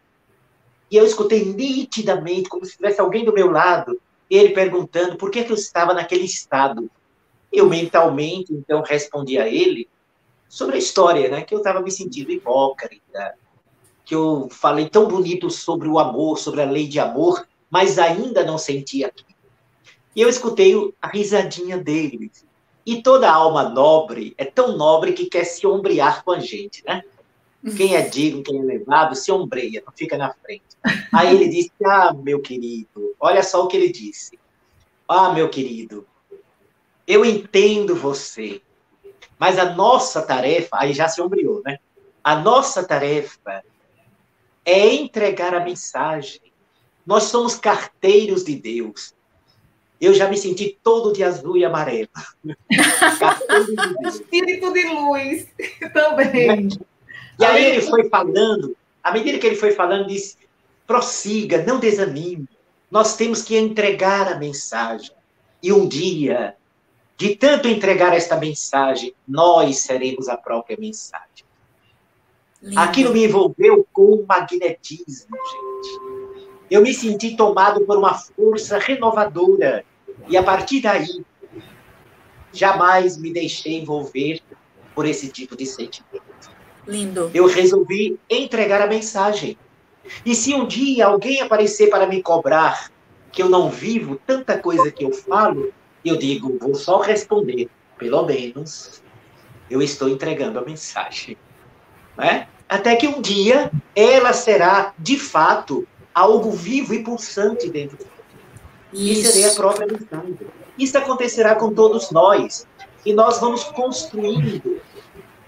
E eu escutei nitidamente, como se tivesse alguém do meu lado, ele perguntando por que eu estava naquele estado. Eu mentalmente, então, respondi a ele sobre a história, né? Que eu estava me sentindo hipócrita, que eu falei tão bonito sobre o amor, sobre a lei de amor, mas ainda não sentia aquilo. E eu escutei a risadinha dele. E toda alma nobre é tão nobre que quer se ombrear com a gente, né? Quem é digno, quem é elevado, se ombreia, não fica na frente. Aí ele disse, meu querido, olha só o que ele disse. Meu querido, eu entendo você, mas a nossa tarefa, aí já se ombreou, né? A nossa tarefa é entregar a mensagem. Nós somos carteiros de Deus. Eu já me senti todo de azul e amarelo. Espírito de luz também. E aí ele foi falando, à medida que ele foi falando, disse, prossiga, não desanime. Nós temos que entregar a mensagem. E um dia, de tanto entregar esta mensagem, nós seremos a própria mensagem. Lindo. Aquilo me envolveu com um magnetismo, gente. Eu me senti tomado por uma força renovadora. E a partir daí, jamais me deixei envolver por esse tipo de sentimento. Lindo. Eu resolvi entregar a mensagem. E se um dia alguém aparecer para me cobrar que eu não vivo tanta coisa que eu falo, eu digo, vou só responder. Pelo menos, eu estou entregando a mensagem. Né? Até que um dia, ela será, de fato, algo vivo e pulsante dentro de mim. E serei a própria mensagem. Isso acontecerá com todos nós. E nós vamos construindo.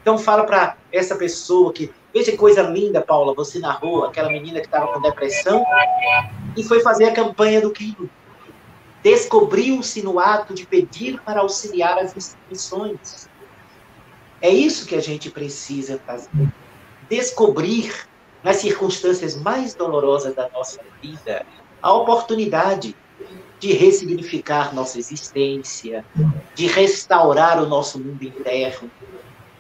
Então, fala para essa pessoa que... Veja que coisa linda, Paula, você narrou aquela menina que estava com depressão e foi fazer a campanha do quilo. Descobriu-se no ato de pedir para auxiliar as instituições. É isso que a gente precisa fazer. Descobrir, nas circunstâncias mais dolorosas da nossa vida, a oportunidade de ressignificar nossa existência, de restaurar o nosso mundo interno,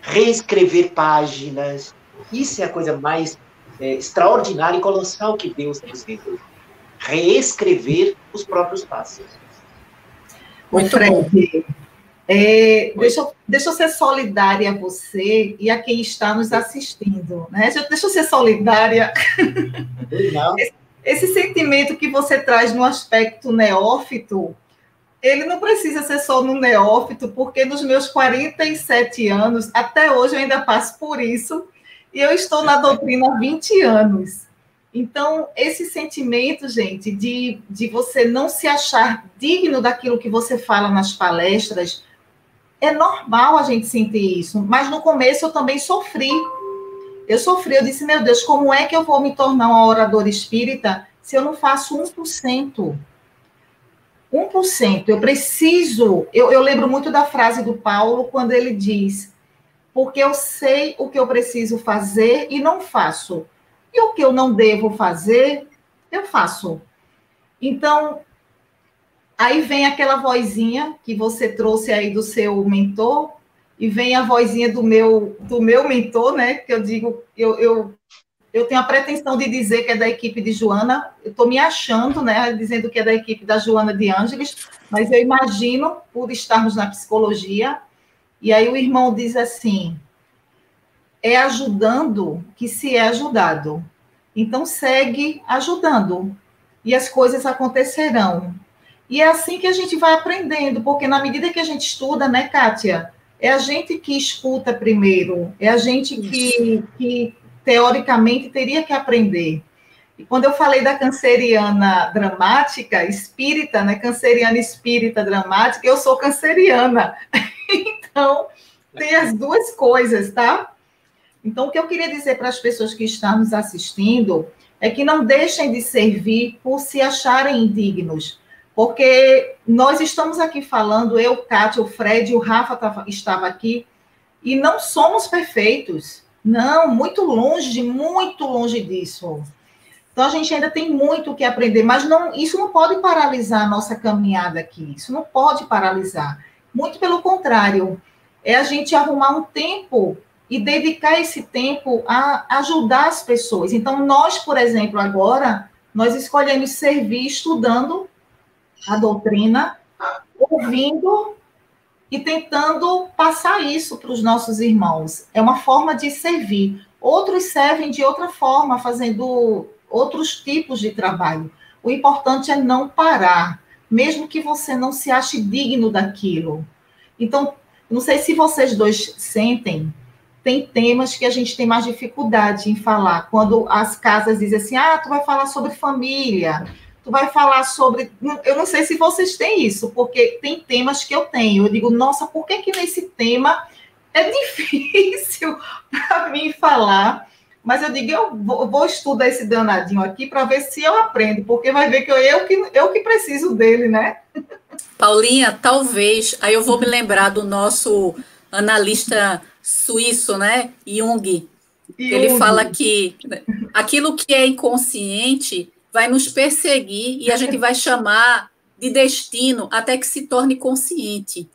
reescrever páginas. Isso é a coisa mais extraordinária e colossal que Deus nos deu. Reescrever os próprios passos. Muito bom. Deixa eu ser solidária a você e a quem está nos assistindo, né? Deixa eu ser solidária. Não. Esse sentimento que você traz no aspecto neófito, ele não precisa ser só no neófito, porque nos meus 47 anos, até hoje eu ainda passo por isso, e eu estou na doutrina há 20 anos. Então, esse sentimento, gente, de você não se achar digno daquilo que você fala nas palestras, é normal a gente sentir isso, mas no começo eu também sofri. Eu disse, meu Deus, como é que eu vou me tornar uma oradora espírita se eu não faço 1%? 1%. Eu preciso... Eu lembro muito da frase do Paulo, quando ele diz, porque eu sei o que eu preciso fazer e não faço. E o que eu não devo fazer, eu faço. Então, aí vem aquela vozinha que você trouxe aí do seu mentor, e vem a vozinha do meu mentor, né? Que eu digo, eu tenho a pretensão de dizer que é da equipe de Joana, eu estou me achando, né? Dizendo que é da equipe da Joana de Ângeles, mas eu imagino, por estarmos na psicologia, e aí o irmão diz assim, é ajudando que se é ajudado. Então, segue ajudando, e as coisas acontecerão. E é assim que a gente vai aprendendo, porque na medida que a gente estuda, né, Kátia? É a gente que escuta primeiro, é a gente que teoricamente teria que aprender. E quando eu falei da canceriana dramática, espírita, né, canceriana espírita dramática, eu sou canceriana. Então, tem as duas coisas, tá? Então, o que eu queria dizer para as pessoas que estão nos assistindo é que não deixem de servir por se acharem indignos. Porque nós estamos aqui falando, eu, Kátia, o Fred, o Rafa estava aqui, e não somos perfeitos. Não, muito longe disso. Então, a gente ainda tem muito o que aprender, mas isso não pode paralisar a nossa caminhada aqui. Isso não pode paralisar. Muito pelo contrário. É a gente arrumar um tempo e dedicar esse tempo a ajudar as pessoas. Então, nós, por exemplo, agora, nós escolhemos servir estudando a doutrina, ouvindo e tentando passar isso para os nossos irmãos. É uma forma de servir. Outros servem de outra forma, fazendo outros tipos de trabalho. O importante é não parar, mesmo que você não se ache digno daquilo. Então, não sei se vocês dois sentem, tem temas que a gente tem mais dificuldade em falar. Quando as casas dizem assim, tu vai falar sobre família, tu vai falar sobre... Eu não sei se vocês têm isso, porque tem temas que eu tenho. Eu digo, nossa, por que nesse tema é difícil para mim falar? Mas eu digo, eu vou estudar esse danadinho aqui para ver se eu aprendo, porque vai ver que eu que preciso dele, né? Paulinha, talvez, aí eu vou me lembrar do nosso analista suíço, né, Jung. Ele fala que aquilo que é inconsciente vai nos perseguir e a gente vai chamar de destino até que se torne consciente.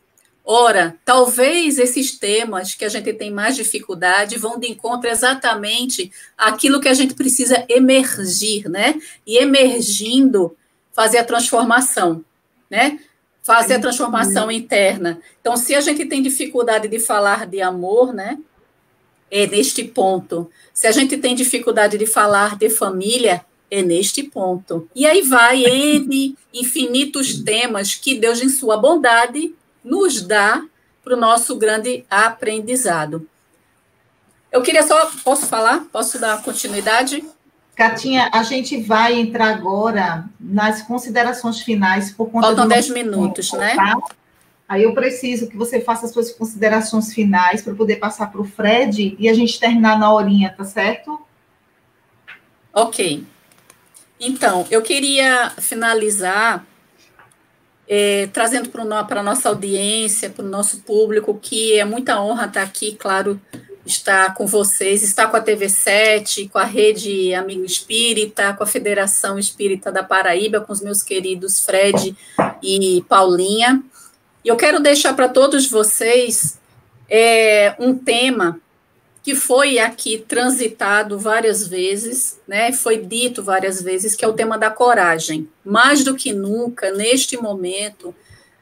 Ora, talvez esses temas que a gente tem mais dificuldade vão de encontro exatamente àquilo que a gente precisa emergir, né? E emergindo, fazer a transformação, né? Fazer a transformação interna. Então, se a gente tem dificuldade de falar de amor, né? É neste ponto. Se a gente tem dificuldade de falar de família, é neste ponto. E aí vai N infinitos temas que Deus, em sua bondade, nos dá para o nosso grande aprendizado. Eu queria só... Posso falar? Posso dar continuidade? Catinha, a gente vai entrar agora nas considerações finais por conta Faltam 10 minutos, né? Tá? Aí eu preciso que você faça as suas considerações finais para poder passar para o Fred e a gente terminar na horinha, tá certo? Ok. Então, eu queria finalizar trazendo para a nossa audiência, para o nosso público, que é muita honra estar aqui, claro, estar com vocês, estar com a TV7, com a Rede Amigo Espírita, com a Federação Espírita da Paraíba, com os meus queridos Fred e Paulinha. E eu quero deixar para todos vocês um tema que foi aqui transitado várias vezes, né? Foi dito várias vezes, que é o tema da coragem. Mais do que nunca, neste momento,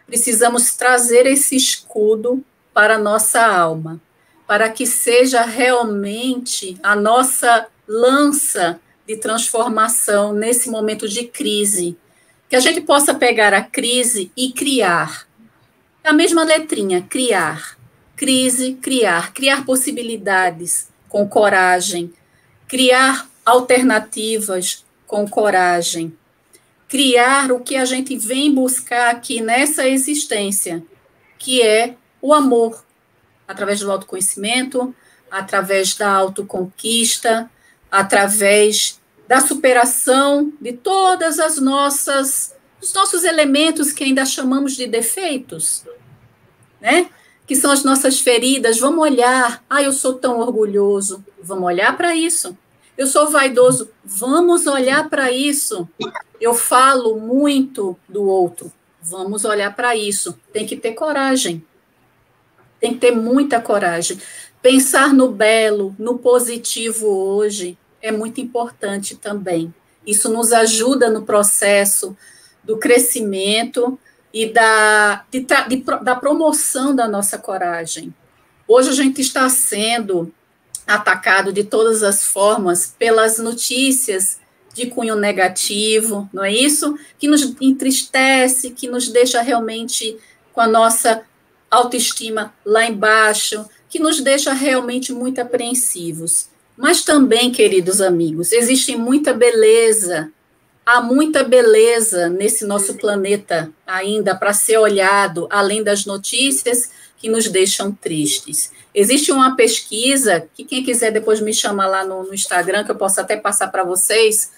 precisamos trazer esse escudo para a nossa alma, para que seja realmente a nossa lança de transformação nesse momento de crise, que a gente possa pegar a crise e criar. A mesma letrinha, criar. Crise, criar possibilidades com coragem, criar alternativas com coragem, criar o que a gente vem buscar aqui nessa existência, que é o amor, através do autoconhecimento, através da autoconquista, através da superação de todas os nossos elementos que ainda chamamos de defeitos, né? Que são as nossas feridas. Vamos olhar, eu sou tão orgulhoso, vamos olhar para isso. Eu sou vaidoso, vamos olhar para isso. Eu falo muito do outro, vamos olhar para isso. Tem que ter coragem, tem que ter muita coragem. Pensar no belo, no positivo hoje é muito importante também. Isso nos ajuda no processo do crescimento e da promoção da nossa coragem. Hoje a gente está sendo atacado de todas as formas pelas notícias de cunho negativo, não é isso? Que nos entristece, que nos deixa realmente com a nossa autoestima lá embaixo, que nos deixa realmente muito apreensivos. Mas também, queridos amigos, existe muita beleza. Há muita beleza nesse nosso planeta ainda para ser olhado, além das notícias que nos deixam tristes. Existe uma pesquisa, que quem quiser depois me chamar lá no Instagram, que eu posso até passar para vocês,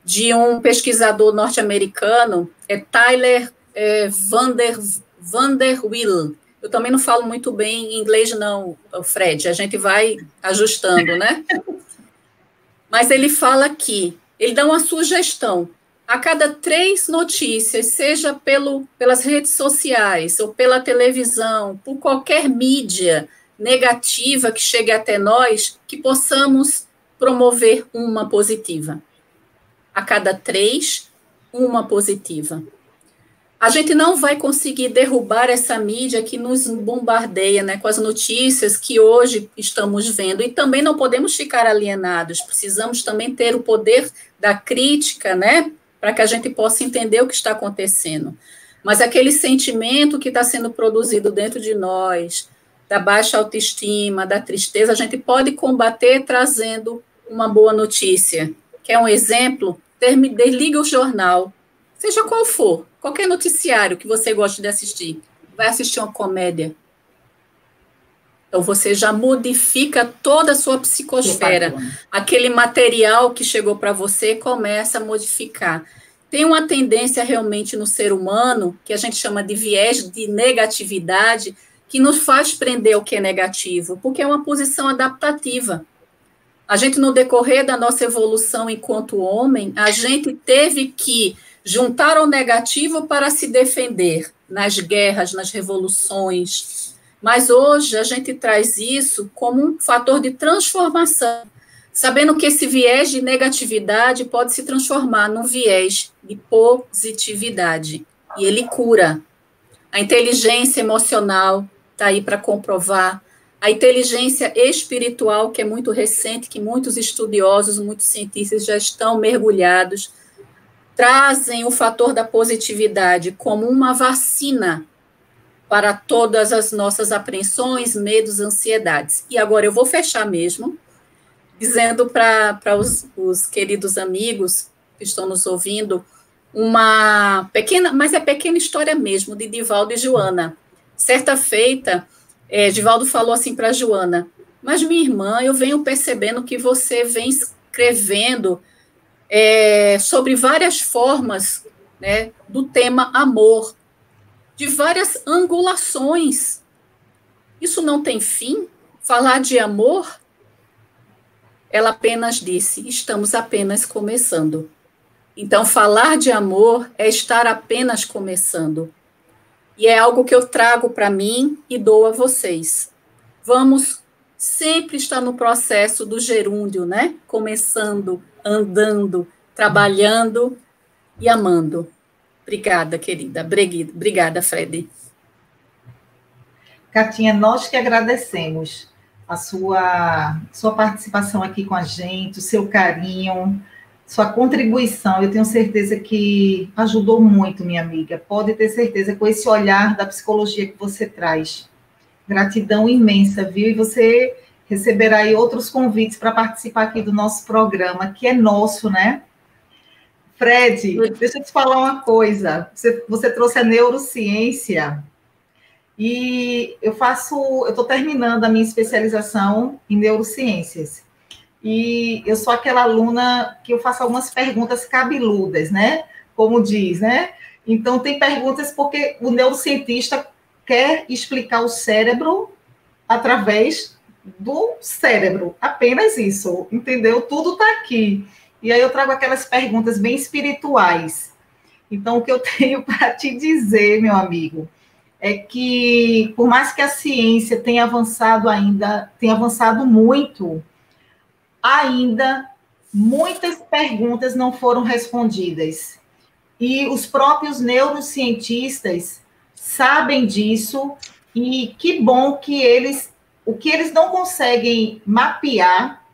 de um pesquisador norte-americano, Tyler Vanderwill. Eu também não falo muito bem inglês não, Fred, a gente vai ajustando, né? Mas ele fala aqui, ele dá uma sugestão. A cada 3 notícias, seja pelas redes sociais ou pela televisão, por qualquer mídia negativa que chegue até nós, que possamos promover uma positiva. A cada 3, uma positiva. A gente não vai conseguir derrubar essa mídia que nos bombardeia, né, com as notícias que hoje estamos vendo, e também não podemos ficar alienados, precisamos também ter o poder da crítica, né, para que a gente possa entender o que está acontecendo. Mas aquele sentimento que está sendo produzido dentro de nós, da baixa autoestima, da tristeza, a gente pode combater trazendo uma boa notícia. Quer um exemplo? Desliga o jornal, seja qual for, qualquer noticiário que você goste de assistir, vai assistir uma comédia. Então, você já modifica toda a sua psicosfera. Aquele material que chegou para você começa a modificar. Tem uma tendência realmente no ser humano, que a gente chama de viés de negatividade, que nos faz prender o que é negativo, porque é uma posição adaptativa. A gente, no decorrer da nossa evolução enquanto homem, a gente teve que juntar o negativo para se defender nas guerras, nas revoluções. Mas hoje a gente traz isso como um fator de transformação, sabendo que esse viés de negatividade pode se transformar num viés de positividade, e ele cura. A inteligência emocional está aí para comprovar, a inteligência espiritual, que é muito recente, que muitos estudiosos, muitos cientistas já estão mergulhados, trazem o fator da positividade como uma vacina para todas as nossas apreensões, medos, ansiedades. E agora eu vou fechar mesmo, dizendo para os queridos amigos que estão nos ouvindo, uma pequena, mas é pequena história mesmo, de Divaldo e Joana. Certa feita, Divaldo falou assim para Joana: mas minha irmã, eu venho percebendo que você vem escrevendo sobre várias formas, né, do tema amor, de várias angulações. Isso não tem fim? falar de amor, ela apenas disse, estamos apenas começando. Então, falar de amor é estar apenas começando. E é algo que eu trago para mim e dou a vocês. Vamos sempre estar no processo do gerúndio, né? Começando, andando, trabalhando e amando. Obrigada, querida. Obrigada, Fred. Catinha, nós que agradecemos a sua participação aqui com a gente, o seu carinho, sua contribuição. Eu tenho certeza que ajudou muito, minha amiga. Pode ter certeza, com esse olhar da psicologia que você traz. Gratidão imensa, viu? E você receberá aí outros convites para participar aqui do nosso programa, que é nosso, né? Fred, deixa eu te falar uma coisa. Você trouxe a neurociência e eu estou terminando a minha especialização em neurociências. E eu sou aquela aluna que eu faço algumas perguntas cabeludas, né? Como diz, né? Então, tem perguntas porque o neurocientista quer explicar o cérebro através do cérebro. Apenas isso, entendeu? Tudo está aqui. E aí eu trago aquelas perguntas bem espirituais. Então, o que eu tenho para te dizer, meu amigo, é que, por mais que a ciência tenha avançado muito, ainda muitas perguntas não foram respondidas. E os próprios neurocientistas sabem disso, e que bom que o que eles não conseguem mapear,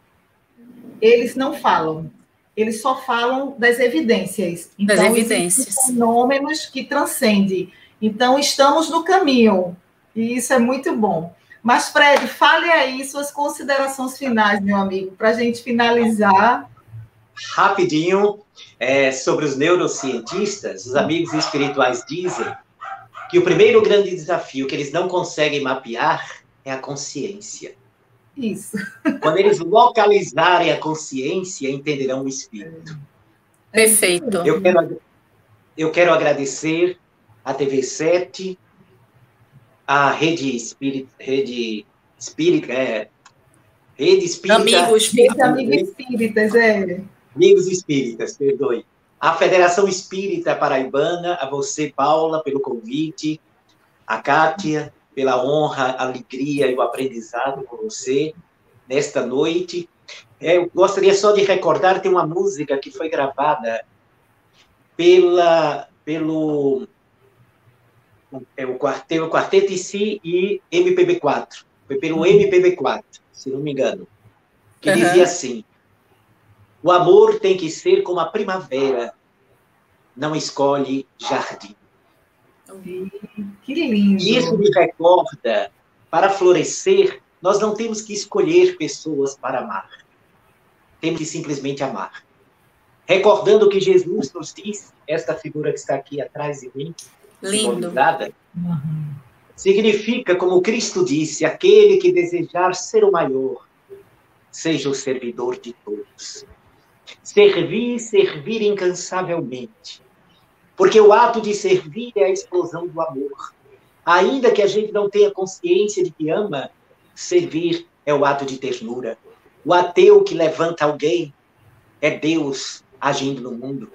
eles não falam. Eles só falam das evidências. Então, das evidências. Fenômenos que transcendem. Então, estamos no caminho. E isso é muito bom. Mas, Fred, fale aí suas considerações finais, meu amigo, para a gente finalizar. Rapidinho, sobre os neurocientistas, os amigos espirituais dizem que o primeiro grande desafio que eles não conseguem mapear é a consciência. Isso. Quando eles localizarem a consciência, entenderão o espírito. Perfeito. Eu quero agradecer a TV7, a Rede Espírita, Amigos Espíritas, Amigos Espíritas, perdoe. A Federação Espírita Paraibana, a você, Paula, pelo convite, a Kátia, pela honra, a alegria e o aprendizado com você nesta noite. Eu gostaria só de recordar, tem uma música que foi gravada pelo Quarteto em Si e MPB4. Foi pelo MPB4, se não me engano. Que dizia assim: o amor tem que ser como a primavera, não escolhe jardim. Que lindo! Isso me recorda, para florescer, nós não temos que escolher pessoas para amar. Temos que simplesmente amar. Recordando que Jesus nos disse, esta figura que está aqui atrás de mim, simbolizada, significa, como Cristo disse, aquele que desejar ser o maior, seja o servidor de todos. Servir incansavelmente. Porque o ato de servir é a explosão do amor. Ainda que a gente não tenha consciência de que ama, servir é o ato de ternura. O ateu que levanta alguém é Deus agindo no mundo.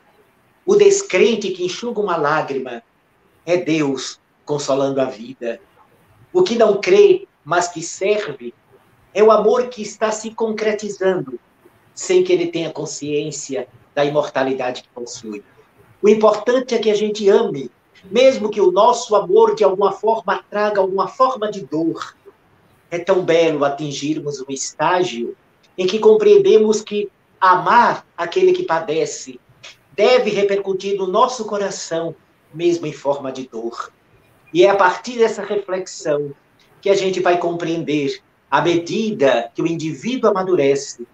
O descrente que enxuga uma lágrima é Deus consolando a vida. O que não crê, mas que serve, é o amor que está se concretizando, sem que ele tenha consciência da imortalidade que possui. O importante é que a gente ame, mesmo que o nosso amor, de alguma forma, traga alguma forma de dor. É tão belo atingirmos um estágio em que compreendemos que amar aquele que padece deve repercutir no nosso coração, mesmo em forma de dor. E é a partir dessa reflexão que a gente vai compreender, à medida que o indivíduo amadurece,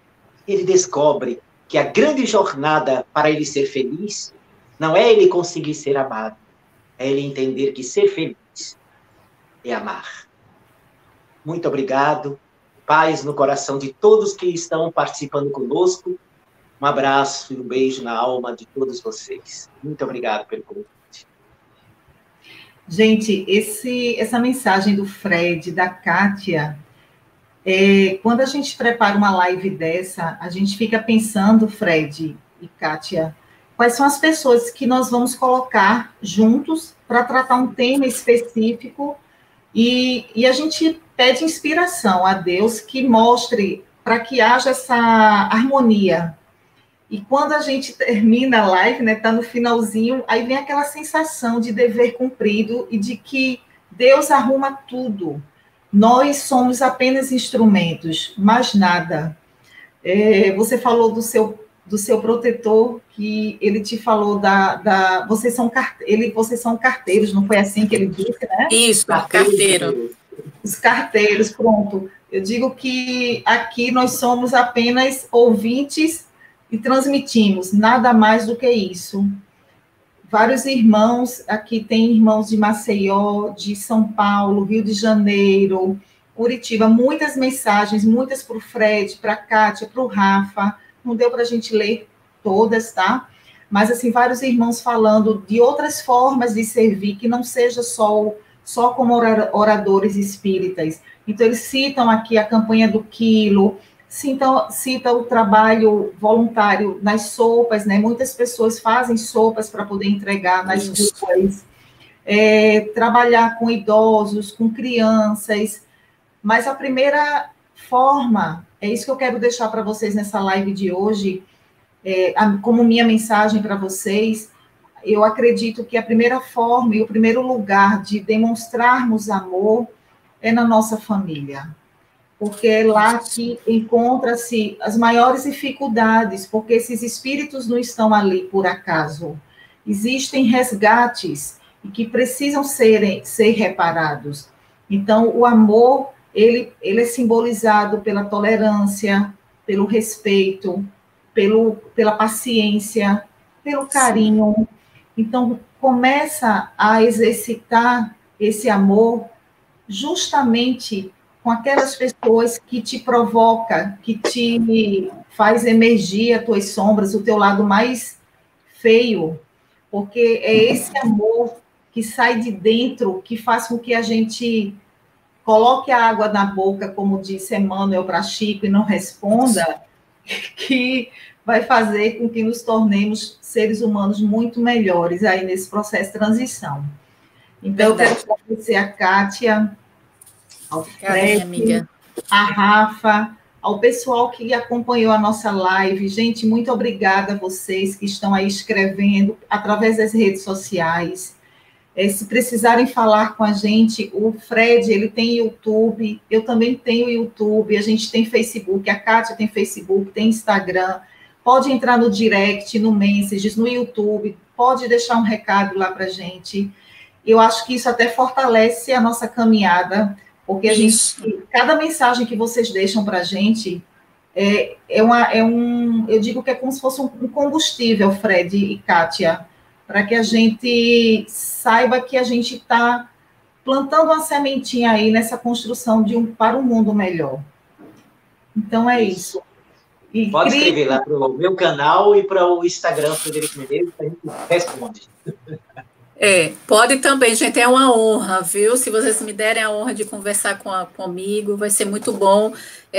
ele descobre que a grande jornada para ele ser feliz não é ele conseguir ser amado, é ele entender que ser feliz é amar. Muito obrigado. Paz no coração de todos que estão participando conosco. Um abraço e um beijo na alma de todos vocês. Muito obrigado pelo convite. Gente, essa mensagem do Fred, da Kátia, Quando a gente prepara uma live dessa, a gente fica pensando, Fred e Kátia, quais são as pessoas que nós vamos colocar juntos para tratar um tema específico, e a gente pede inspiração a Deus que mostre para que haja essa harmonia. E quando a gente termina a live, né, tá no finalzinho, aí vem aquela sensação de dever cumprido e de que Deus arruma tudo. Nós somos apenas instrumentos, mais nada. Você falou do seu protetor, que ele te falou vocês são carteiros, não foi assim que ele disse, né? Isso, carteiro. Os carteiros, pronto. Eu digo que aqui nós somos apenas ouvintes e transmitimos, nada mais do que isso. Vários irmãos, aqui tem irmãos de Maceió, de São Paulo, Rio de Janeiro, Curitiba, muitas mensagens, muitas para o Fred, para a Kátia, para o Rafa, não deu para a gente ler todas, tá? Mas, assim, vários irmãos falando de outras formas de servir, que não seja só como oradores espíritas. Então, eles citam aqui a campanha do Quilo, cita o trabalho voluntário nas sopas, né? Muitas pessoas fazem sopas para poder entregar nas ruas, trabalhar com idosos, com crianças, mas a primeira forma, é isso que eu quero deixar para vocês nessa live de hoje, como minha mensagem para vocês. Eu acredito que a primeira forma e o primeiro lugar de demonstrarmos amor é na nossa família, porque é lá que encontra-se as maiores dificuldades, porque esses espíritos não estão ali por acaso. Existem resgates que precisam ser reparados. Então, o amor, ele é simbolizado pela tolerância, pelo respeito, pela paciência, pelo carinho. Então, começa a exercitar esse amor justamente com aquelas pessoas que te provoca, que te faz emergir as tuas sombras, o teu lado mais feio, porque é esse amor que sai de dentro, que faz com que a gente coloque a água na boca, como disse Emmanuel para Chico, e não responda, que vai fazer com que nos tornemos seres humanos muito melhores aí nesse processo de transição. Então, eu quero agradecer a Kátia, ao Fred, a Rafa, ao pessoal que acompanhou a nossa live. Gente, muito obrigada a vocês que estão aí escrevendo através das redes sociais. Se precisarem falar com a gente, o Fred, ele tem YouTube, eu também tenho YouTube, a gente tem Facebook, a Kátia tem Facebook, tem Instagram. Pode entrar no direct, no Messages, no YouTube, pode deixar um recado lá para a gente. Eu acho que isso até fortalece a nossa caminhada, porque cada mensagem que vocês deixam para a gente eu digo que é como se fosse um combustível, Fred e Kátia, para que a gente saiba que a gente está plantando uma sementinha aí nessa construção para um mundo melhor. Então, é isso. E pode escrever lá para o meu canal e para o Instagram, Frederico Medeiros, que a gente responde. Pode também, gente, é uma honra, viu? Se vocês me derem a honra de conversar comigo, vai ser muito bom.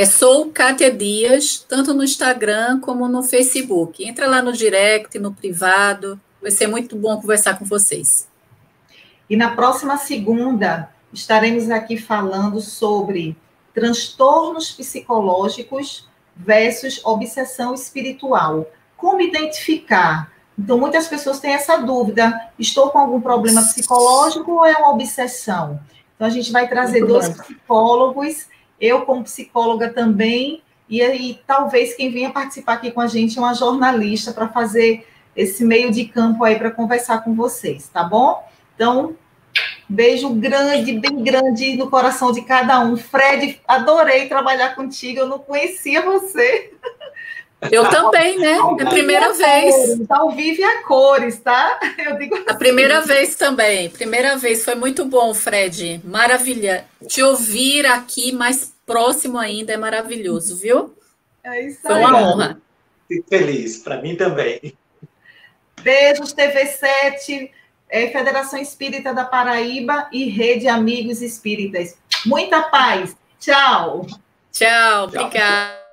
Sou Kátia Dias, tanto no Instagram como no Facebook. Entra lá no direct, no privado, vai ser muito bom conversar com vocês. E na próxima segunda, estaremos aqui falando sobre transtornos psicológicos versus obsessão espiritual. Como identificar? Então, muitas pessoas têm essa dúvida, estou com algum problema psicológico ou é uma obsessão? Então, a gente vai trazer dois psicólogos, eu como psicóloga também, e talvez quem venha participar aqui com a gente é uma jornalista para fazer esse meio de campo aí para conversar com vocês, tá bom? Então, beijo grande, bem grande no coração de cada um. Fred, adorei trabalhar contigo, eu não conhecia você. Eu também, né? É a primeira vez. Ao vivo e a cores, tá? Eu digo assim. A primeira vez também. Primeira vez. Foi muito bom, Fred. Maravilha. Te ouvir aqui mais próximo ainda é maravilhoso, viu? É isso aí. Foi uma honra. Fico feliz. Para mim também. Beijos, TV7, Federação Espírita da Paraíba e Rede Amigos Espíritas. Muita paz. Tchau. Tchau, obrigada.